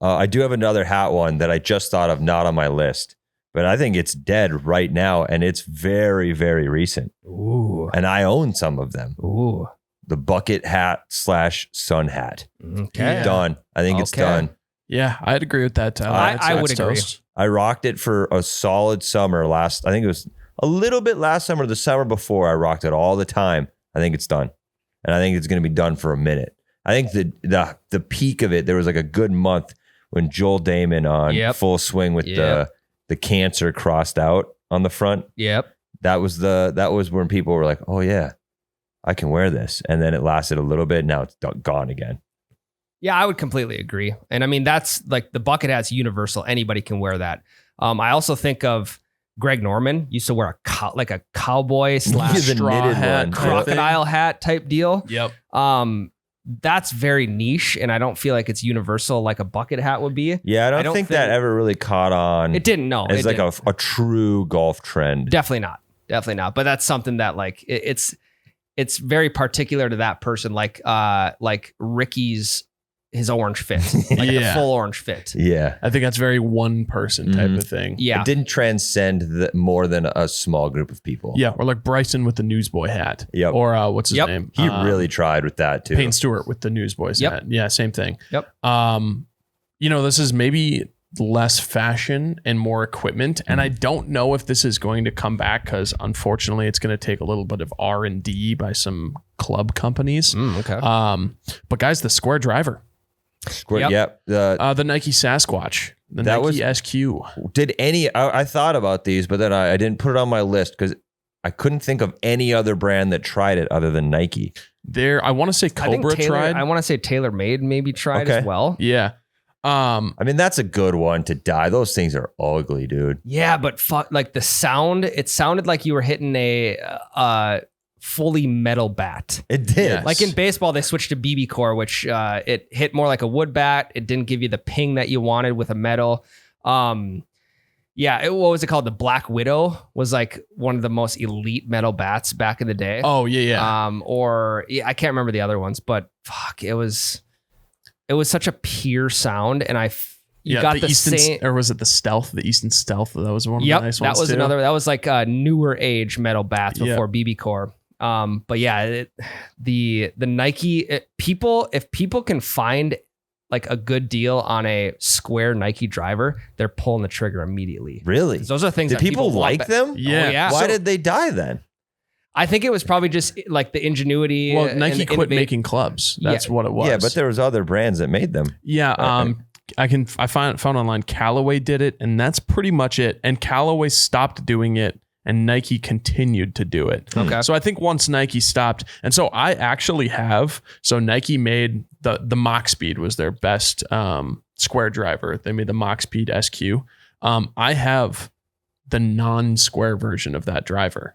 [SPEAKER 2] I do have another hat one that I just thought of, not on my list, but I think it's dead right now, and it's very, very recent.
[SPEAKER 3] Ooh.
[SPEAKER 2] And I own some of them.
[SPEAKER 3] Ooh.
[SPEAKER 2] The bucket hat / sun hat.
[SPEAKER 3] Okay.
[SPEAKER 2] Done. I think it's done.
[SPEAKER 1] Yeah, I'd agree with that, Tyler.
[SPEAKER 3] I would agree.
[SPEAKER 2] I rocked it for a solid summer I think it was a little bit last summer, the summer before. I rocked it all the time. I think it's done. And I think it's going to be done for a minute. I think the peak of it, there was like a good month when Joel Damon on Full Swing with the cancer crossed out on the front.
[SPEAKER 3] Yep.
[SPEAKER 2] That was when people were like, oh yeah, I can wear this. And then it lasted a little bit. Now it's gone again.
[SPEAKER 3] Yeah, I would completely agree. And I mean, that's like the bucket hat's universal. Anybody can wear that. I also think of Greg Norman used to wear a cowboy /
[SPEAKER 2] straw hat,
[SPEAKER 3] crocodile hat type deal.
[SPEAKER 1] Yep.
[SPEAKER 3] That's very niche, and I don't feel like it's universal like a bucket hat would be.
[SPEAKER 2] Yeah, I don't think that ever really caught on.
[SPEAKER 3] It didn't, no.
[SPEAKER 2] It's like a true golf trend.
[SPEAKER 3] Definitely not. But that's something that like it's very particular to that person, like Ricky's his orange fit, like the full orange fit.
[SPEAKER 2] Yeah,
[SPEAKER 1] I think that's very one person type of thing.
[SPEAKER 3] Yeah,
[SPEAKER 2] it didn't transcend more than a small group of people.
[SPEAKER 1] Yeah, or like Bryson with the Newsboy hat.
[SPEAKER 2] Yep.
[SPEAKER 1] Or what's his name?
[SPEAKER 2] He really tried with that too.
[SPEAKER 1] Payne Stewart with the Newsboys hat. Yeah, same thing.
[SPEAKER 3] Yep.
[SPEAKER 1] This is maybe less fashion and more equipment, and I don't know if this is going to come back because unfortunately it's going to take a little bit of R&D by some club companies.
[SPEAKER 3] Okay.
[SPEAKER 1] But guys, the square driver.
[SPEAKER 2] Yep.
[SPEAKER 1] The Nike Sasquatch, the Nike SQ.
[SPEAKER 2] Did I thought about these, but then I didn't put it on my list because I couldn't think of any other brand that tried it other than Nike.
[SPEAKER 1] I want to say Cobra tried.
[SPEAKER 3] I want to say TaylorMade maybe tried as well.
[SPEAKER 1] Yeah.
[SPEAKER 2] I mean, that's a good one to die. Those things are ugly, dude.
[SPEAKER 3] Yeah, but like the sound, it sounded like you were hitting a fully metal bat.
[SPEAKER 2] It did.
[SPEAKER 1] Yes.
[SPEAKER 3] Like in baseball, they switched to BB core, which it hit more like a wood bat. It didn't give you the ping that you wanted with a metal. What was it called? The Black Widow was like one of the most elite metal bats back in the day.
[SPEAKER 1] Oh yeah.
[SPEAKER 3] I can't remember the other ones, but fuck, it was such a pure sound, and you got the
[SPEAKER 1] Easton,
[SPEAKER 3] same,
[SPEAKER 1] or was it the Stealth? The Easton Stealth. That was one of the nice ones.
[SPEAKER 3] That was
[SPEAKER 1] too.
[SPEAKER 3] another. That was like a newer age metal bats before BB core. But yeah, the Nike if people can find like a good deal on a square Nike driver, they're pulling the trigger immediately.
[SPEAKER 2] Really?
[SPEAKER 3] Those are things
[SPEAKER 2] Did
[SPEAKER 3] that
[SPEAKER 2] people like them?
[SPEAKER 1] Yeah.
[SPEAKER 3] Oh, yeah.
[SPEAKER 2] Why did they die then?
[SPEAKER 3] I think it was probably just like the ingenuity.
[SPEAKER 1] Well, Nike quit making clubs. That's what it was.
[SPEAKER 2] Yeah, but there was other brands that made them.
[SPEAKER 1] Yeah. I found online Callaway did it, and that's pretty much it. And Callaway stopped doing it, and Nike continued to do it.
[SPEAKER 3] Okay.
[SPEAKER 1] So I think once Nike stopped, and so I actually have. So Nike made the Mach Speed was their best square driver. They made the Mach Speed SQ. I have the non-square version of that driver.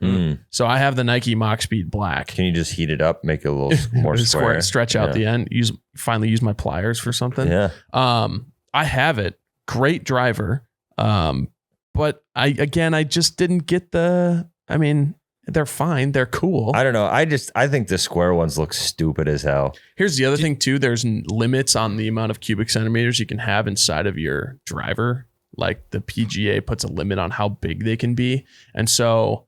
[SPEAKER 1] So I have the Nike Mach Speed Black.
[SPEAKER 2] Can you just heat it up, make it a little more square?
[SPEAKER 1] Stretch out the end. Finally use my pliers for something.
[SPEAKER 2] Yeah.
[SPEAKER 1] I have it. Great driver. But I just didn't get they're fine. They're cool.
[SPEAKER 2] I don't know. I think the square ones look stupid as hell.
[SPEAKER 1] Here's the other thing too. There's limits on the amount of cubic centimeters you can have inside of your driver. Like the PGA puts a limit on how big they can be. And so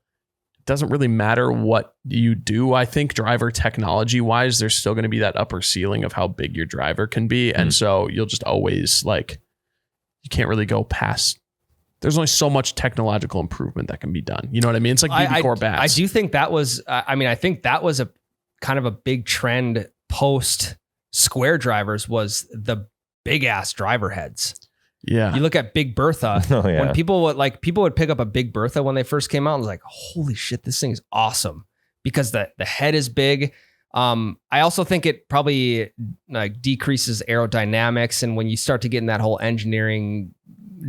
[SPEAKER 1] it doesn't really matter what you do. I think driver technology wise, there's still going to be that upper ceiling of how big your driver can be. And so you'll just always you can't really go past. There's only so much technological improvement that can be done. You know what I mean? It's like BB core bats.
[SPEAKER 3] I do think that was, I think that was a kind of a big trend post square drivers was the big ass driver heads.
[SPEAKER 1] Yeah.
[SPEAKER 3] You look at Big Bertha.
[SPEAKER 2] Oh, yeah.
[SPEAKER 3] When people would pick up a Big Bertha when they first came out and was like, holy shit, this thing is awesome because the head is big. I also think it probably decreases aerodynamics. And when you start to get in that whole engineering,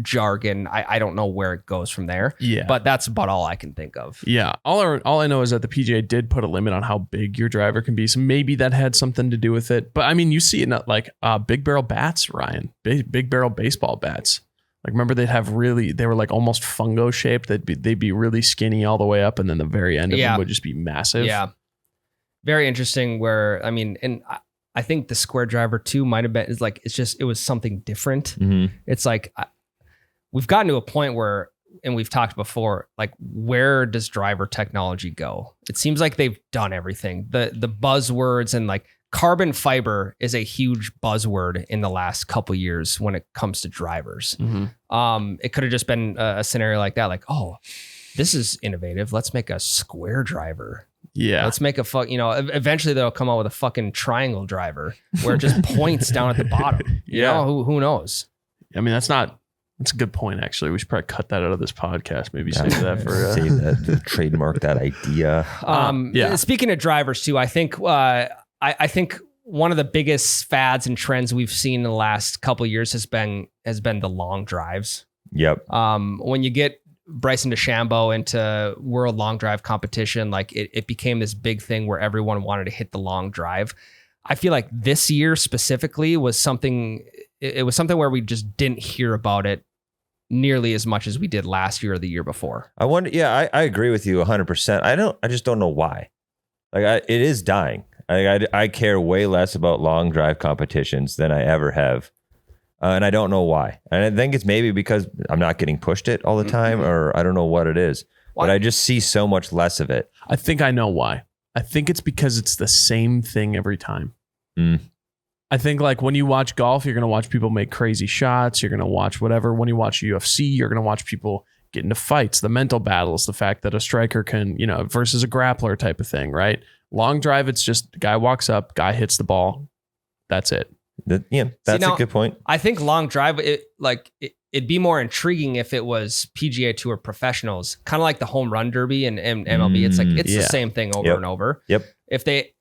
[SPEAKER 3] jargon. I don't know where it goes from there.
[SPEAKER 1] Yeah.
[SPEAKER 3] But that's about all I can think of.
[SPEAKER 1] Yeah. All I know is that the PGA did put a limit on how big your driver can be. So maybe that had something to do with it. But I mean, you see it in like big barrel bats, Ryan. Big barrel baseball bats. Like, remember they were like almost fungo shaped. They'd be really skinny all the way up, and then the very end of them would just be massive.
[SPEAKER 3] Yeah. Very interesting where, I mean, and I think the square driver too might have been, it was something different.
[SPEAKER 2] Mm-hmm.
[SPEAKER 3] It's like, we've gotten to a point where, and we've talked before, like, where does driver technology go? It seems like they've done everything. The buzzwords and like carbon fiber is a huge buzzword in the last couple years when it comes to drivers.
[SPEAKER 1] Mm-hmm.
[SPEAKER 3] It could have just been a scenario like that. Like, oh, this is innovative. Let's make a square driver.
[SPEAKER 1] Yeah.
[SPEAKER 3] Let's make eventually they'll come out with a fucking triangle driver where it just points down at the bottom. You know, who knows?
[SPEAKER 1] I mean, that's a good point, actually. We should probably cut that out of this podcast. Maybe save that for
[SPEAKER 2] save that, trademark that idea.
[SPEAKER 3] Speaking of drivers too, I think I think one of the biggest fads and trends we've seen in the last couple of years has been the long drives.
[SPEAKER 2] Yep.
[SPEAKER 3] When you get Bryson DeChambeau into World Long Drive competition, like it became this big thing where everyone wanted to hit the long drive. I feel like this year specifically was something where we just didn't hear about it nearly as much as we did last year or the year before.
[SPEAKER 2] I wonder. Yeah, I agree with you 100%. I just don't know why. Like, it is dying. I care way less about long drive competitions than I ever have. And I don't know why. And I think it's maybe because I'm not getting pushed it all the time, or I don't know what it is. Why? But I just see so much less of it.
[SPEAKER 1] I think I know why. I think it's because it's the same thing every time. I think, like, when you watch golf, you're going to watch people make crazy shots. You're going to watch whatever. When you watch UFC, you're going to watch people get into fights, the mental battles, the fact that a striker can, versus a grappler type of thing, right? Long drive, it's just guy walks up, guy hits the ball. That's it.
[SPEAKER 2] That's a good point.
[SPEAKER 3] I think long drive, it'd be more intriguing if it was PGA Tour professionals, kind of like the home run derby and MLB. It's the same thing over and over.
[SPEAKER 2] Yep.
[SPEAKER 3] If they,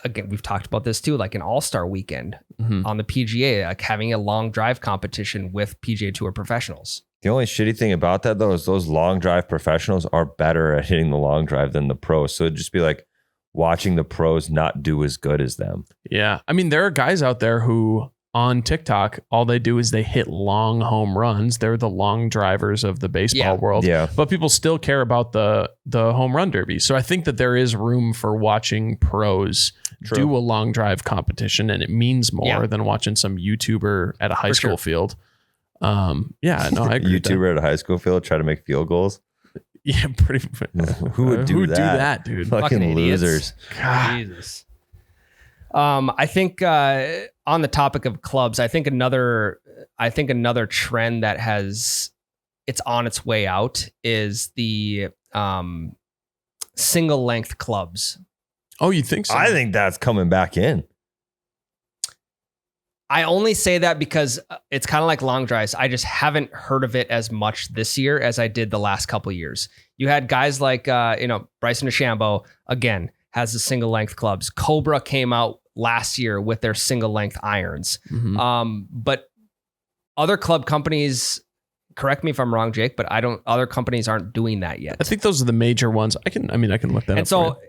[SPEAKER 3] again, we've talked about this too, like an all-star weekend on the PGA, like having a long drive competition with PGA Tour professionals.
[SPEAKER 2] The only shitty thing about that, though, is those long drive professionals are better at hitting the long drive than the pros. So it'd just be like watching the pros not do as good as them.
[SPEAKER 1] Yeah. I mean, there are guys out there who on TikTok, all they do is they hit long home runs. They're the long drivers of the baseball world.
[SPEAKER 2] Yeah.
[SPEAKER 1] But people still care about the home run derby. So I think that there is room for watching pros do a long drive competition, and it means more than watching some YouTuber at a high school field. I agree.
[SPEAKER 2] YouTuber at a high school field try to make field goals.
[SPEAKER 1] Yeah, pretty.
[SPEAKER 2] Who would do that?
[SPEAKER 1] Dude?
[SPEAKER 2] Fucking losers.
[SPEAKER 3] Jesus. I think on the topic of clubs, I think another trend that it's on its way out is the single length clubs.
[SPEAKER 1] Oh, you think so?
[SPEAKER 2] I think that's coming back in.
[SPEAKER 3] I only say that because it's kind of like long drives. I just haven't heard of it as much this year as I did the last couple of years. You had guys like, Bryson DeChambeau, again, has the single length clubs. Cobra came out last year with their single length irons. But other club companies, correct me if I'm wrong, Jake, but other companies aren't doing that yet.
[SPEAKER 1] I think those are the major ones. I can look that up.
[SPEAKER 3] And so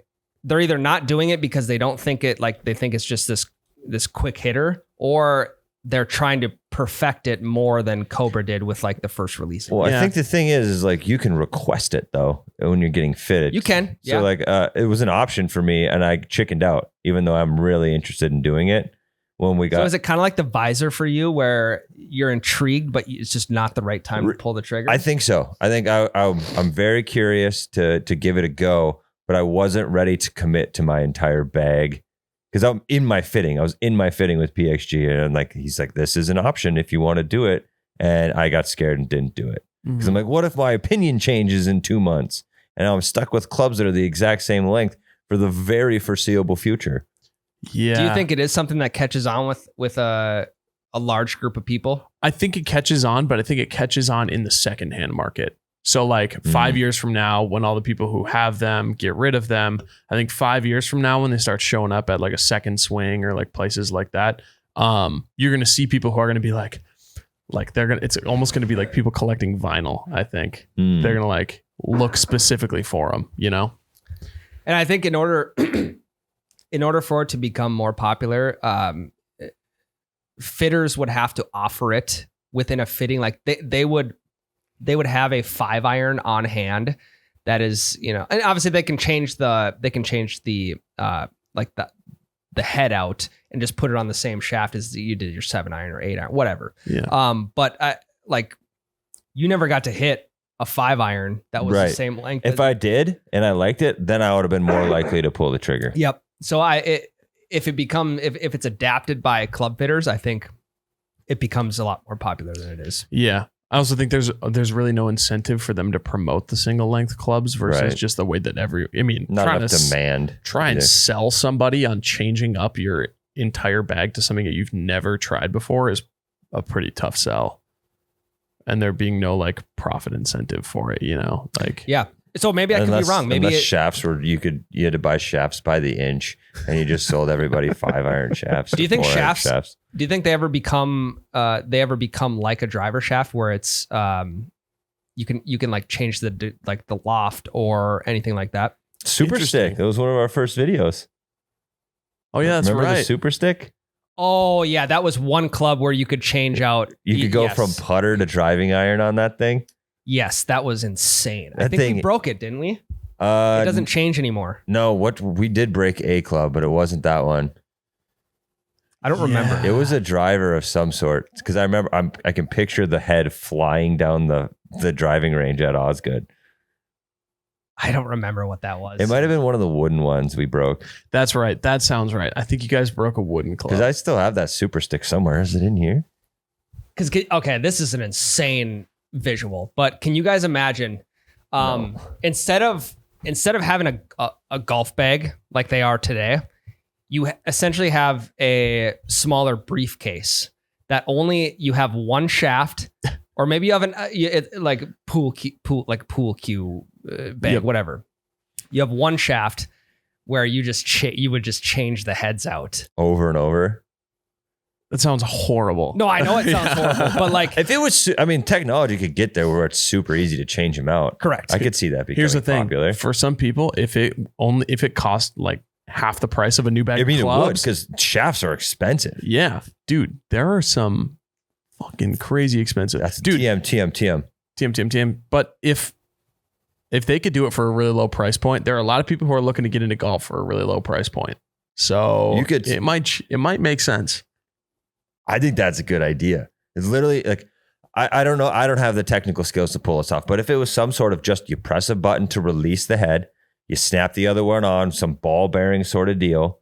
[SPEAKER 3] they're either not doing it because they don't think it, like they think it's just this quick hitter, or they're trying to perfect it more than Cobra did with like the first release.
[SPEAKER 2] Well, I think the thing is like you can request it though when you're getting fitted.
[SPEAKER 3] You can.
[SPEAKER 2] So like it was an option for me and I chickened out, even though I'm really interested in doing it. When we got,
[SPEAKER 3] so is it kind of like the visor for you where you're intrigued, but it's just not the right time to pull the trigger?
[SPEAKER 2] I think so. I think I'm very curious to give it a go, but I wasn't ready to commit to my entire bag. Because I'm in my fitting. I was in my fitting with PXG, and he's like, this is an option if you want to do it. And I got scared and didn't do it. Because I'm like, what if my opinion changes in 2 months? And I'm stuck with clubs that are the exact same length for the very foreseeable future.
[SPEAKER 1] Yeah.
[SPEAKER 3] Do you think it is something that catches on with a large group of people?
[SPEAKER 1] I think it catches on, but I think it catches on in the secondhand market. So like 5 years from now, when all the people who have them get rid of them, I think 5 years from now, when they start showing up at like a second swing or like places like that, you're going to see people who are going to be like, like it's almost going to be like people collecting vinyl. I think
[SPEAKER 2] Mm.
[SPEAKER 1] they're going to like look specifically for them, you know?
[SPEAKER 3] And I think in order for it to become more popular, fitters would have to offer it within a fitting. Like they would have a 5-iron on hand that is, you know, and obviously they can change the like the head out and just put it on the same shaft as you did your 7-iron or 8-iron, whatever.
[SPEAKER 1] Yeah.
[SPEAKER 3] But like you never got to hit a 5-iron that was the same length.
[SPEAKER 2] If I did and I liked it, then I would have been more likely to pull the trigger.
[SPEAKER 3] Yep. So if it's adapted by club fitters, I think it becomes a lot more popular than it is.
[SPEAKER 1] Yeah. I also think there's really no incentive for them to promote the single length clubs versus just the way that
[SPEAKER 2] not enough demand.
[SPEAKER 1] Try and sell somebody on changing up your entire bag to something that you've never tried before is a pretty tough sell. And there being no like profit incentive for it, you know, like,
[SPEAKER 3] yeah. So maybe I could be wrong. Maybe
[SPEAKER 2] shafts were you had to buy shafts by the inch, and you just sold everybody 5-iron shafts.
[SPEAKER 3] Do you think shafts? Do you think they ever become like a driver shaft where it's you can like change the loft or anything like that?
[SPEAKER 2] Super Stick. That was one of our first videos.
[SPEAKER 1] Oh yeah, that's
[SPEAKER 2] Remember
[SPEAKER 1] right.
[SPEAKER 2] the Super Stick?
[SPEAKER 3] Oh yeah, that was one club where you could change out.
[SPEAKER 2] You could go from putter to driving iron on that thing.
[SPEAKER 3] Yes, that was insane.
[SPEAKER 2] That
[SPEAKER 3] I think
[SPEAKER 2] thing,
[SPEAKER 3] we broke it, didn't we? It doesn't change anymore.
[SPEAKER 2] No, we did break a club, but it wasn't that one.
[SPEAKER 3] I don't remember.
[SPEAKER 2] It was a driver of some sort because I remember I can picture the head flying down the driving range at Osgood.
[SPEAKER 3] I don't remember what that was.
[SPEAKER 2] It might have been one of the wooden ones we broke.
[SPEAKER 1] That's right. That sounds right. I think you guys broke a wooden club.
[SPEAKER 2] Because I still have that Super Stick somewhere. Is it in here?
[SPEAKER 3] Because okay, this is an insane visual, but can you guys imagine instead of having a golf bag like they are today, you essentially have a smaller briefcase that only you have one shaft, or maybe you have like pool cue bag, whatever. You have one shaft where you would just change the heads out
[SPEAKER 2] over and over.
[SPEAKER 1] That sounds horrible.
[SPEAKER 3] No, I know it sounds horrible, but like
[SPEAKER 2] if it was, technology could get there where it's super easy to change them out.
[SPEAKER 3] Correct.
[SPEAKER 2] I could see that becoming
[SPEAKER 1] Here's the thing.
[SPEAKER 2] popular.
[SPEAKER 1] For some people, if it cost like half the price of a new bag of clubs,
[SPEAKER 2] it would, because shafts are expensive.
[SPEAKER 1] Yeah, dude, there are some fucking crazy expensive.
[SPEAKER 2] That's
[SPEAKER 1] dude.
[SPEAKER 2] TM.
[SPEAKER 1] But if they could do it for a really low price point, there are a lot of people who are looking to get into golf for a really low price point. So it might make sense.
[SPEAKER 2] I think that's a good idea. It's literally like, I don't know. I don't have the technical skills to pull this off, but if it was some sort of just you press a button to release the head, you snap the other one on, some ball bearing sort of deal,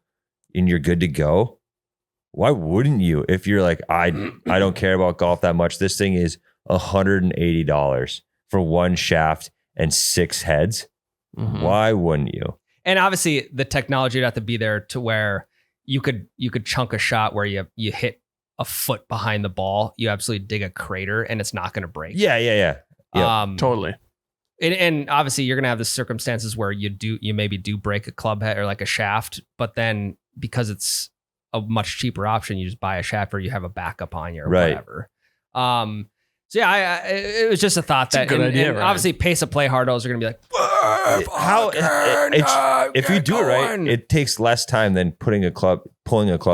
[SPEAKER 2] and you're good to go. Why wouldn't you? If you're like, I don't care about golf that much. This thing is $180 for one shaft and 6 heads. Mm-hmm. Why wouldn't you?
[SPEAKER 3] And obviously the technology would have to be there to where you could chunk a shot where you hit a foot behind the ball, you absolutely dig a crater and it's not going to break.
[SPEAKER 2] Yeah.
[SPEAKER 1] Totally.
[SPEAKER 3] And obviously you're going to have the circumstances where you maybe do break a club head or like a shaft, but then because it's a much cheaper option, you just buy a shaft or you have a backup on you or whatever. So yeah, it was just a thought that,
[SPEAKER 2] good idea,
[SPEAKER 3] and obviously pace of play hardos are going to be like,
[SPEAKER 2] if you do it right, it takes less time than pulling a club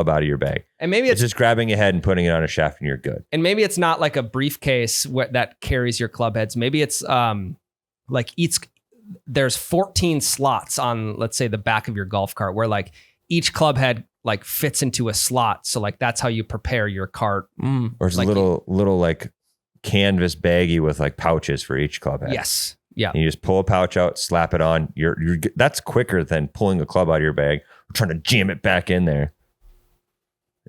[SPEAKER 2] out of your bag. And maybe it's just grabbing a head and putting it on a shaft and you're good.
[SPEAKER 3] And maybe it's not like a briefcase that carries your club heads. Maybe it's like there's 14 slots on, let's say, the back of your golf cart where like each club head like fits into a slot. So like that's how you prepare your cart.
[SPEAKER 2] Or it's like a little like canvas baggie with like pouches for each club head.
[SPEAKER 3] Yes. Yeah.
[SPEAKER 2] And you just pull a pouch out, slap it on. That's quicker than pulling a club out of your bag or trying to jam it back in there.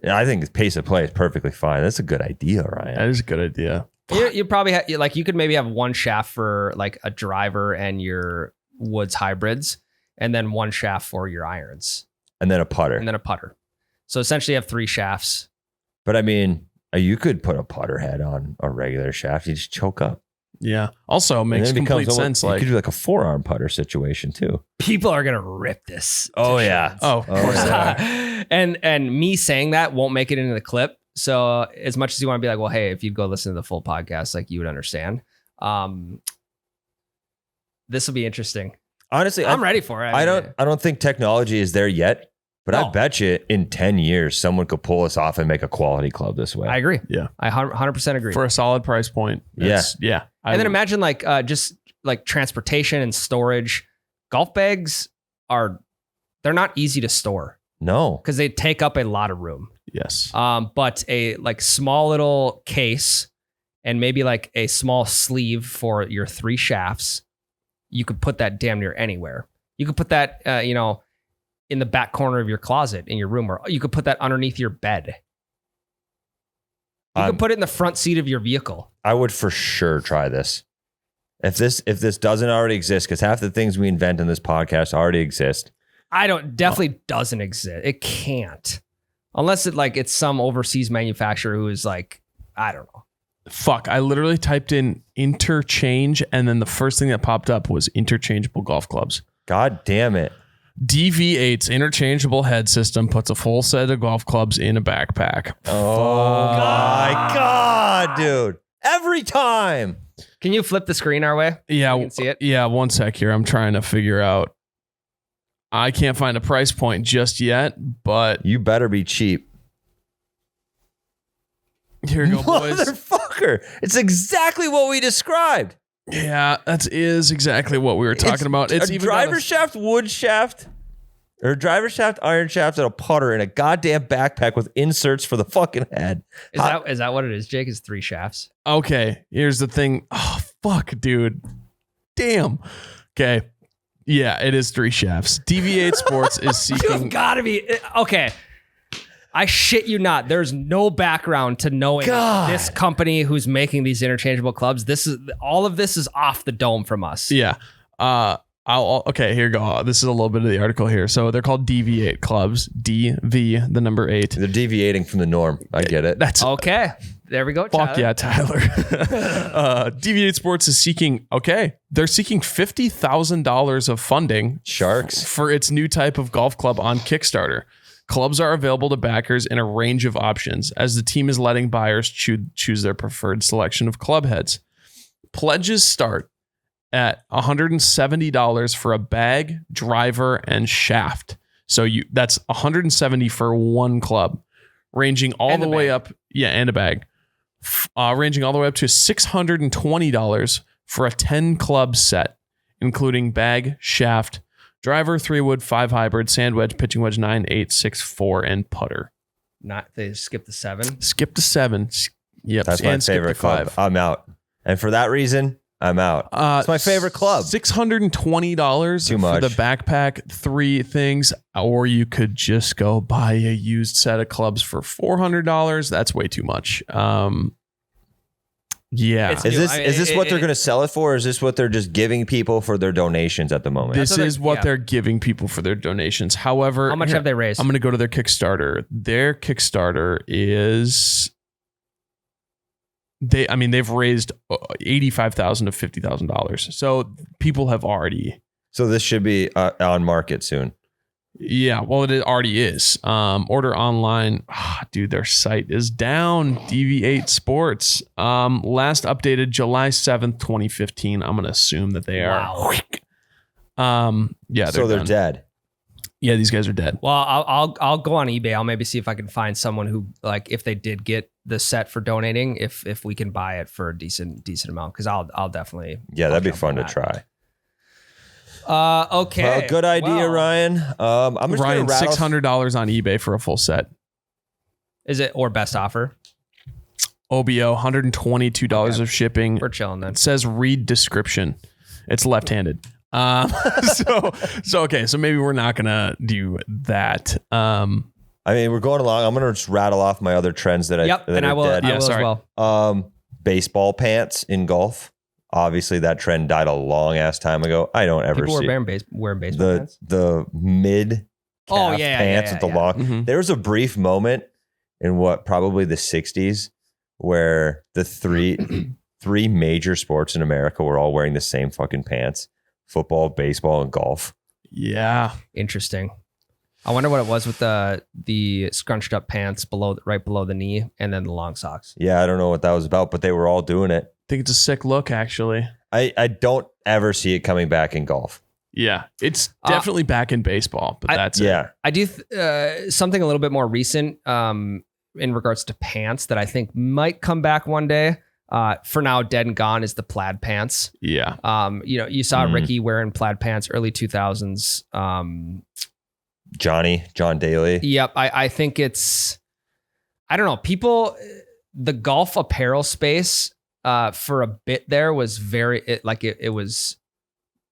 [SPEAKER 2] I think the pace of play is perfectly fine. That's a good idea, Ryan.
[SPEAKER 1] That is a good idea.
[SPEAKER 3] You probably have, like, you could maybe have one shaft for like a driver and your woods hybrids, and then one shaft for your irons,
[SPEAKER 2] and then a putter,
[SPEAKER 3] So essentially, you have 3 shafts.
[SPEAKER 2] But I mean, you could put a putter head on a regular shaft. You just choke up.
[SPEAKER 1] Yeah. Also makes complete sense.
[SPEAKER 2] You could do like a forearm putter situation too.
[SPEAKER 3] People are gonna rip this.
[SPEAKER 2] Oh yeah.
[SPEAKER 1] Oh, of course.
[SPEAKER 3] And me saying that won't make it into the clip. So as much as you want to be like, well, hey, if you'd go listen to the full podcast, like you would understand. This will be interesting.
[SPEAKER 2] Honestly,
[SPEAKER 3] I'm ready for it.
[SPEAKER 2] I don't think technology is there yet, but I bet you in 10 years, someone could pull us off and make a quality club this way.
[SPEAKER 3] I agree.
[SPEAKER 1] Yeah.
[SPEAKER 3] I 100% agree.
[SPEAKER 1] For a solid price point. Yeah.
[SPEAKER 3] And then imagine like just like transportation and storage. Golf bags they're not easy to store.
[SPEAKER 2] No.
[SPEAKER 3] Because they take up a lot of room.
[SPEAKER 1] Yes.
[SPEAKER 3] But a like small little case and maybe like a small sleeve for your 3 shafts, you could put that damn near anywhere. You could put that, in the back corner of your closet in your room, or you could put that underneath your bed. You could put it in the front seat of your vehicle.
[SPEAKER 2] I would for sure try this. If this doesn't already exist, because half the things we invent in this podcast already exist.
[SPEAKER 3] Definitely doesn't exist. It can't. Unless it's some overseas manufacturer who is like, I don't know.
[SPEAKER 1] Fuck, I literally typed in interchange and then the first thing that popped up was interchangeable golf clubs.
[SPEAKER 2] God damn it.
[SPEAKER 1] DV8's interchangeable head system puts a full set of golf clubs in a backpack.
[SPEAKER 2] Oh my God, dude. Every time.
[SPEAKER 3] Can you flip the screen our way?
[SPEAKER 1] Yeah.
[SPEAKER 3] You can see it.
[SPEAKER 1] Yeah, one sec here. I'm trying to figure out. I can't find a price point just yet, but
[SPEAKER 2] you better be cheap.
[SPEAKER 1] Here you go, boys.
[SPEAKER 2] Motherfucker. It's exactly what we described.
[SPEAKER 1] Yeah, that is exactly what we were talking about. It's
[SPEAKER 2] a
[SPEAKER 1] even
[SPEAKER 2] driver shaft, wood shaft, or driver shaft, iron shaft, and a putter in a goddamn backpack with inserts for the fucking head.
[SPEAKER 3] Is that what it is, Jake? Is 3 shafts?
[SPEAKER 1] Okay, here's the thing. Oh, fuck, dude. Damn. Okay. Yeah, it is 3 shafts. DV8 Sports is seeking...
[SPEAKER 3] You've got to be... Okay. I shit you not. There's no background to knowing this company who's making these interchangeable clubs. All of this is off the dome from us.
[SPEAKER 1] Yeah. Okay, here you go. This is a little bit of the article here. So they're called DV8 clubs. DV, the number 8.
[SPEAKER 2] They're deviating from the norm. I get it.
[SPEAKER 1] That's
[SPEAKER 3] okay. There we go.
[SPEAKER 1] Fuck
[SPEAKER 3] Tyler.
[SPEAKER 1] yeah, Tyler. DV8 Sports is seeking. Okay, they're seeking $50,000 of funding.
[SPEAKER 2] Sharks
[SPEAKER 1] for its new type of golf club on Kickstarter. Clubs are available to backers in a range of options, as the team is letting buyers choose their preferred selection of club heads. Pledges start at $170 for a bag, driver, and shaft. So that's $170 for one club, ranging all the way up. Yeah, and a bag, ranging all the way up to $620 for a 10 club set, including bag, shaft, driver, 3-wood, 5 hybrid, sand wedge, pitching wedge, 9, 8, 6, 4, and putter.
[SPEAKER 3] They skip the 7.
[SPEAKER 1] Skip the 7. Yep,
[SPEAKER 2] that's my favorite club. I'm out, and for that reason, I'm out. It's my favorite club.
[SPEAKER 1] $620 for the backpack, 3 things, or you could just go buy a used set of clubs for $400. That's way too much. Yeah.
[SPEAKER 2] Is this what they're going to sell it for? Or is this what they're just giving people for their donations at the moment?
[SPEAKER 1] This is what they're giving people for their donations. However,
[SPEAKER 3] how much have they raised?
[SPEAKER 1] I'm going to go to their Kickstarter. Their Kickstarter is they've raised $85,000 to $50,000. So people have already.
[SPEAKER 2] So this should be on market soon.
[SPEAKER 1] Yeah, well, it already is. Order online. Dude, their site is down. DV8 Sports. Last updated July 7th, 2015. I'm going to assume that they are. Wow. Yeah,
[SPEAKER 2] they're dead.
[SPEAKER 1] Yeah, these guys are dead.
[SPEAKER 3] Well, I'll go on eBay. I'll maybe see if I can find someone who, like, if they did get the set for donating, if we can buy it for a decent amount, because I'll definitely.
[SPEAKER 2] Yeah, that'd be fun to try.
[SPEAKER 3] Okay.
[SPEAKER 2] Well, good idea, Ryan. I'm just
[SPEAKER 1] Ryan, $600 on eBay for a full set.
[SPEAKER 3] Is it or best offer?
[SPEAKER 1] OBO, $122 of shipping.
[SPEAKER 3] We're chilling then.
[SPEAKER 1] It says read description. It's left-handed. So maybe we're not gonna do that. I
[SPEAKER 2] mean, we're going along. I'm gonna just rattle off my other trends that I will
[SPEAKER 3] as well.
[SPEAKER 2] Baseball pants in golf. Obviously, that trend died a long ass time ago. I don't ever see
[SPEAKER 3] wearing baseball pants.
[SPEAKER 2] The mid pants with the long.
[SPEAKER 1] Mm-hmm.
[SPEAKER 2] There was a brief moment in what probably the 60s where the three major sports in America were all wearing the same fucking pants: football, baseball, and golf.
[SPEAKER 1] Yeah,
[SPEAKER 3] interesting. I wonder what it was with the scrunched up pants right below the knee, and then the long socks.
[SPEAKER 2] Yeah, I don't know what that was about, but they were all doing it.
[SPEAKER 1] I think it's a sick look, actually.
[SPEAKER 2] I don't ever see it coming back in golf.
[SPEAKER 1] Yeah, it's definitely back in baseball, but that's it.
[SPEAKER 3] I do something a little bit more recent in regards to pants that I think might come back one day. For now, dead and gone is the plaid pants.
[SPEAKER 1] Yeah.
[SPEAKER 3] You saw Ricky wearing plaid pants early 2000s.
[SPEAKER 2] John Daly.
[SPEAKER 3] Yep. I think it's, I don't know, the golf apparel space for a bit there was it was,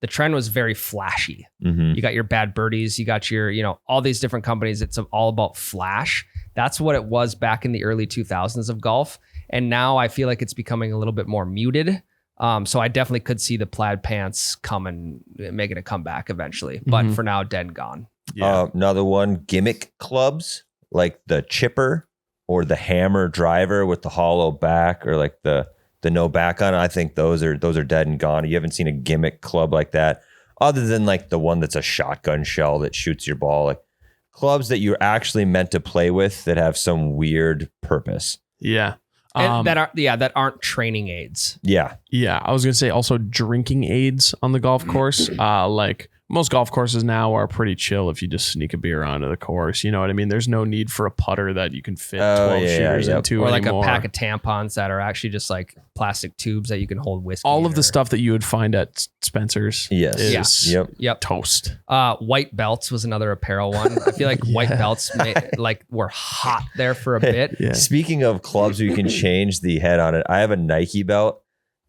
[SPEAKER 3] the trend was very flashy.
[SPEAKER 2] Mm-hmm.
[SPEAKER 3] You got your Bad Birdies, you got your, all these different companies. It's all about flash. That's what it was back in the early 2000s of golf. And now I feel like it's becoming a little bit more muted. So I definitely could see the plaid pants making a comeback eventually. But for now, dead and gone.
[SPEAKER 1] Yeah.
[SPEAKER 2] Another one, gimmick clubs like the chipper or the hammer driver with the hollow back, or like the no back on. I think those are dead and gone. You haven't seen a gimmick club like that, other than like the one that's a shotgun shell that shoots your ball. Like clubs that you're actually meant to play with that have some weird purpose.
[SPEAKER 1] Yeah.
[SPEAKER 3] And that aren't training aids.
[SPEAKER 2] Yeah.
[SPEAKER 1] Yeah. I was going to say also drinking aids on the golf course. Like most golf courses now are pretty chill if you just sneak a beer onto the course. You know what I mean? There's no need for a putter that you can fit 12 shooters into
[SPEAKER 3] or like
[SPEAKER 1] anymore.
[SPEAKER 3] a pack of tampons that are actually just like plastic tubes that you can hold whiskey.
[SPEAKER 1] All of the stuff that you would find at Spencer's is
[SPEAKER 3] Yep.
[SPEAKER 1] toast.
[SPEAKER 3] White belts was another apparel one. I feel like white belts were hot there for a bit.
[SPEAKER 1] Yeah.
[SPEAKER 2] Speaking of clubs where you can change the head on it, I have a Nike belt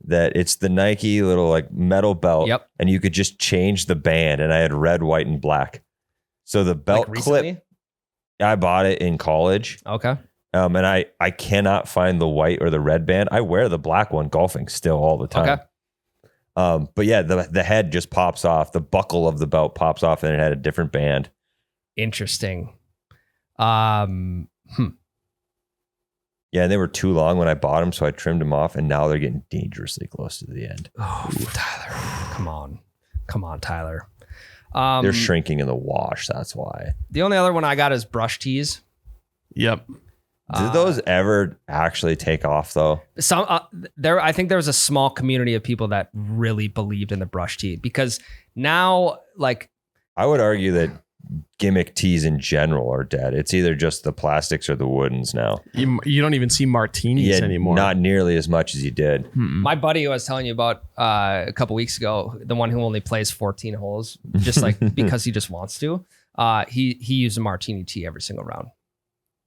[SPEAKER 2] that it's the Nike little like metal belt.
[SPEAKER 3] Yep.
[SPEAKER 2] And you could just change the band, and I had red, white, and black. So the belt clip, I bought it in college.
[SPEAKER 3] Okay.
[SPEAKER 2] And I cannot find the white or the red band. I wear the black one golfing still all the time.
[SPEAKER 3] Okay.
[SPEAKER 2] But yeah, the head just pops off. The buckle of the belt pops off, and it had a different band.
[SPEAKER 3] Interesting.
[SPEAKER 2] Yeah, and they were too long when I bought them, so I trimmed them off, and now they're getting dangerously close to the end.
[SPEAKER 3] Oh, Tyler. Come on, Tyler.
[SPEAKER 2] They're shrinking in the wash, that's why.
[SPEAKER 3] The only other one I got is brush tees.
[SPEAKER 1] Yep.
[SPEAKER 2] Did those ever actually take off, though?
[SPEAKER 3] I think there was a small community of people that really believed in the brush tee, because now, like,
[SPEAKER 2] I would argue that gimmick tees in general are dead. It's either just the plastics or the woodens now.
[SPEAKER 1] You don't even see martinis anymore.
[SPEAKER 2] Not nearly as much as you did.
[SPEAKER 3] My buddy who I was telling you about a couple weeks ago, the one who only plays 14 holes, just like because he just wants to, he used a martini tee every single round.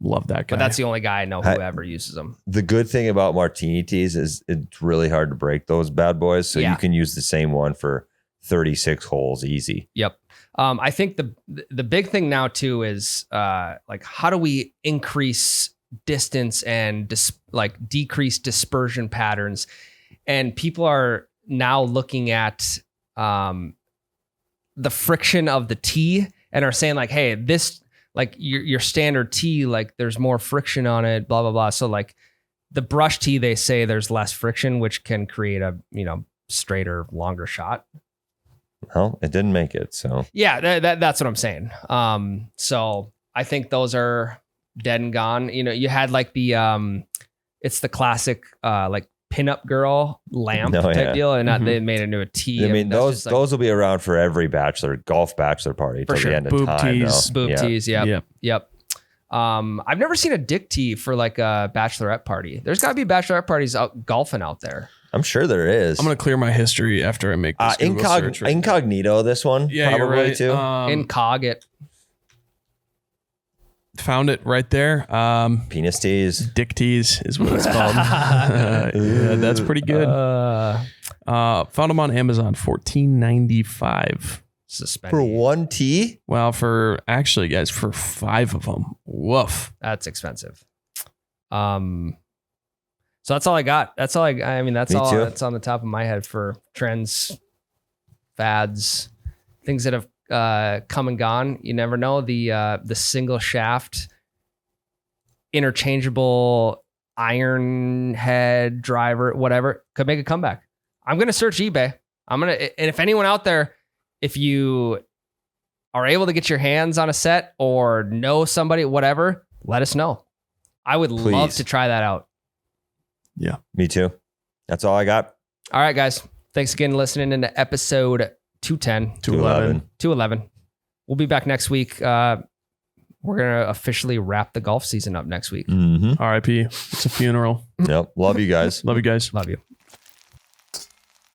[SPEAKER 1] Love that guy.
[SPEAKER 3] But that's the only guy I know who ever uses them.
[SPEAKER 2] The good thing about martini tees is it's really hard to break those bad boys. So you can use the same one for 36 holes easy.
[SPEAKER 3] Yep. I think the big thing now too is like, how do we increase distance and decrease dispersion patterns? And people are now looking at the friction of the tee and are saying like, hey, this, like your standard tee, like there's more friction on it, blah, blah, blah. So like the brush tee, they say there's less friction, which can create a, straighter, longer shot.
[SPEAKER 2] Well, it didn't make it. So
[SPEAKER 3] yeah, that's what I'm saying. So I think those are dead and gone. You had like the, it's the classic, like pinup girl lamp type deal. And they made it into a tee.
[SPEAKER 2] I mean, those will be around for every golf bachelor party till the end of time.
[SPEAKER 3] Boob tees. Yep. I've never seen a dick tee for like a bachelorette party. There's gotta be bachelorette parties out golfing out there.
[SPEAKER 2] I'm sure there is.
[SPEAKER 1] I'm going to clear my history after I make this search right
[SPEAKER 2] incognito, this one.
[SPEAKER 1] Yeah,
[SPEAKER 2] probably
[SPEAKER 1] you're right.
[SPEAKER 2] too.
[SPEAKER 3] Incog.
[SPEAKER 1] Found it right there.
[SPEAKER 2] Penis tees.
[SPEAKER 1] Dick tees is what it's called. Yeah, that's pretty good. Found them on Amazon, $14.95.
[SPEAKER 3] Suspended.
[SPEAKER 2] For one tee?
[SPEAKER 1] Well, for 5 of them. Woof.
[SPEAKER 3] That's expensive. So that's all I got. That's all I mean, that's all that's on the top of my head for trends, fads, things that have come and gone. You never know. The single shaft, interchangeable iron head driver, whatever, could make a comeback. I'm going to search eBay. And if anyone out there, if you are able to get your hands on a set or know somebody, whatever, let us know. I would love to try that out.
[SPEAKER 1] Yeah.
[SPEAKER 2] Me too. That's all I got.
[SPEAKER 3] All right, guys. Thanks again for listening into episode 210. 211. We'll be back next week. We're going to officially wrap the golf season up next week.
[SPEAKER 2] Mm-hmm.
[SPEAKER 1] RIP. It's a funeral.
[SPEAKER 2] Yep. Love you guys.
[SPEAKER 1] Love you guys.
[SPEAKER 3] Love you.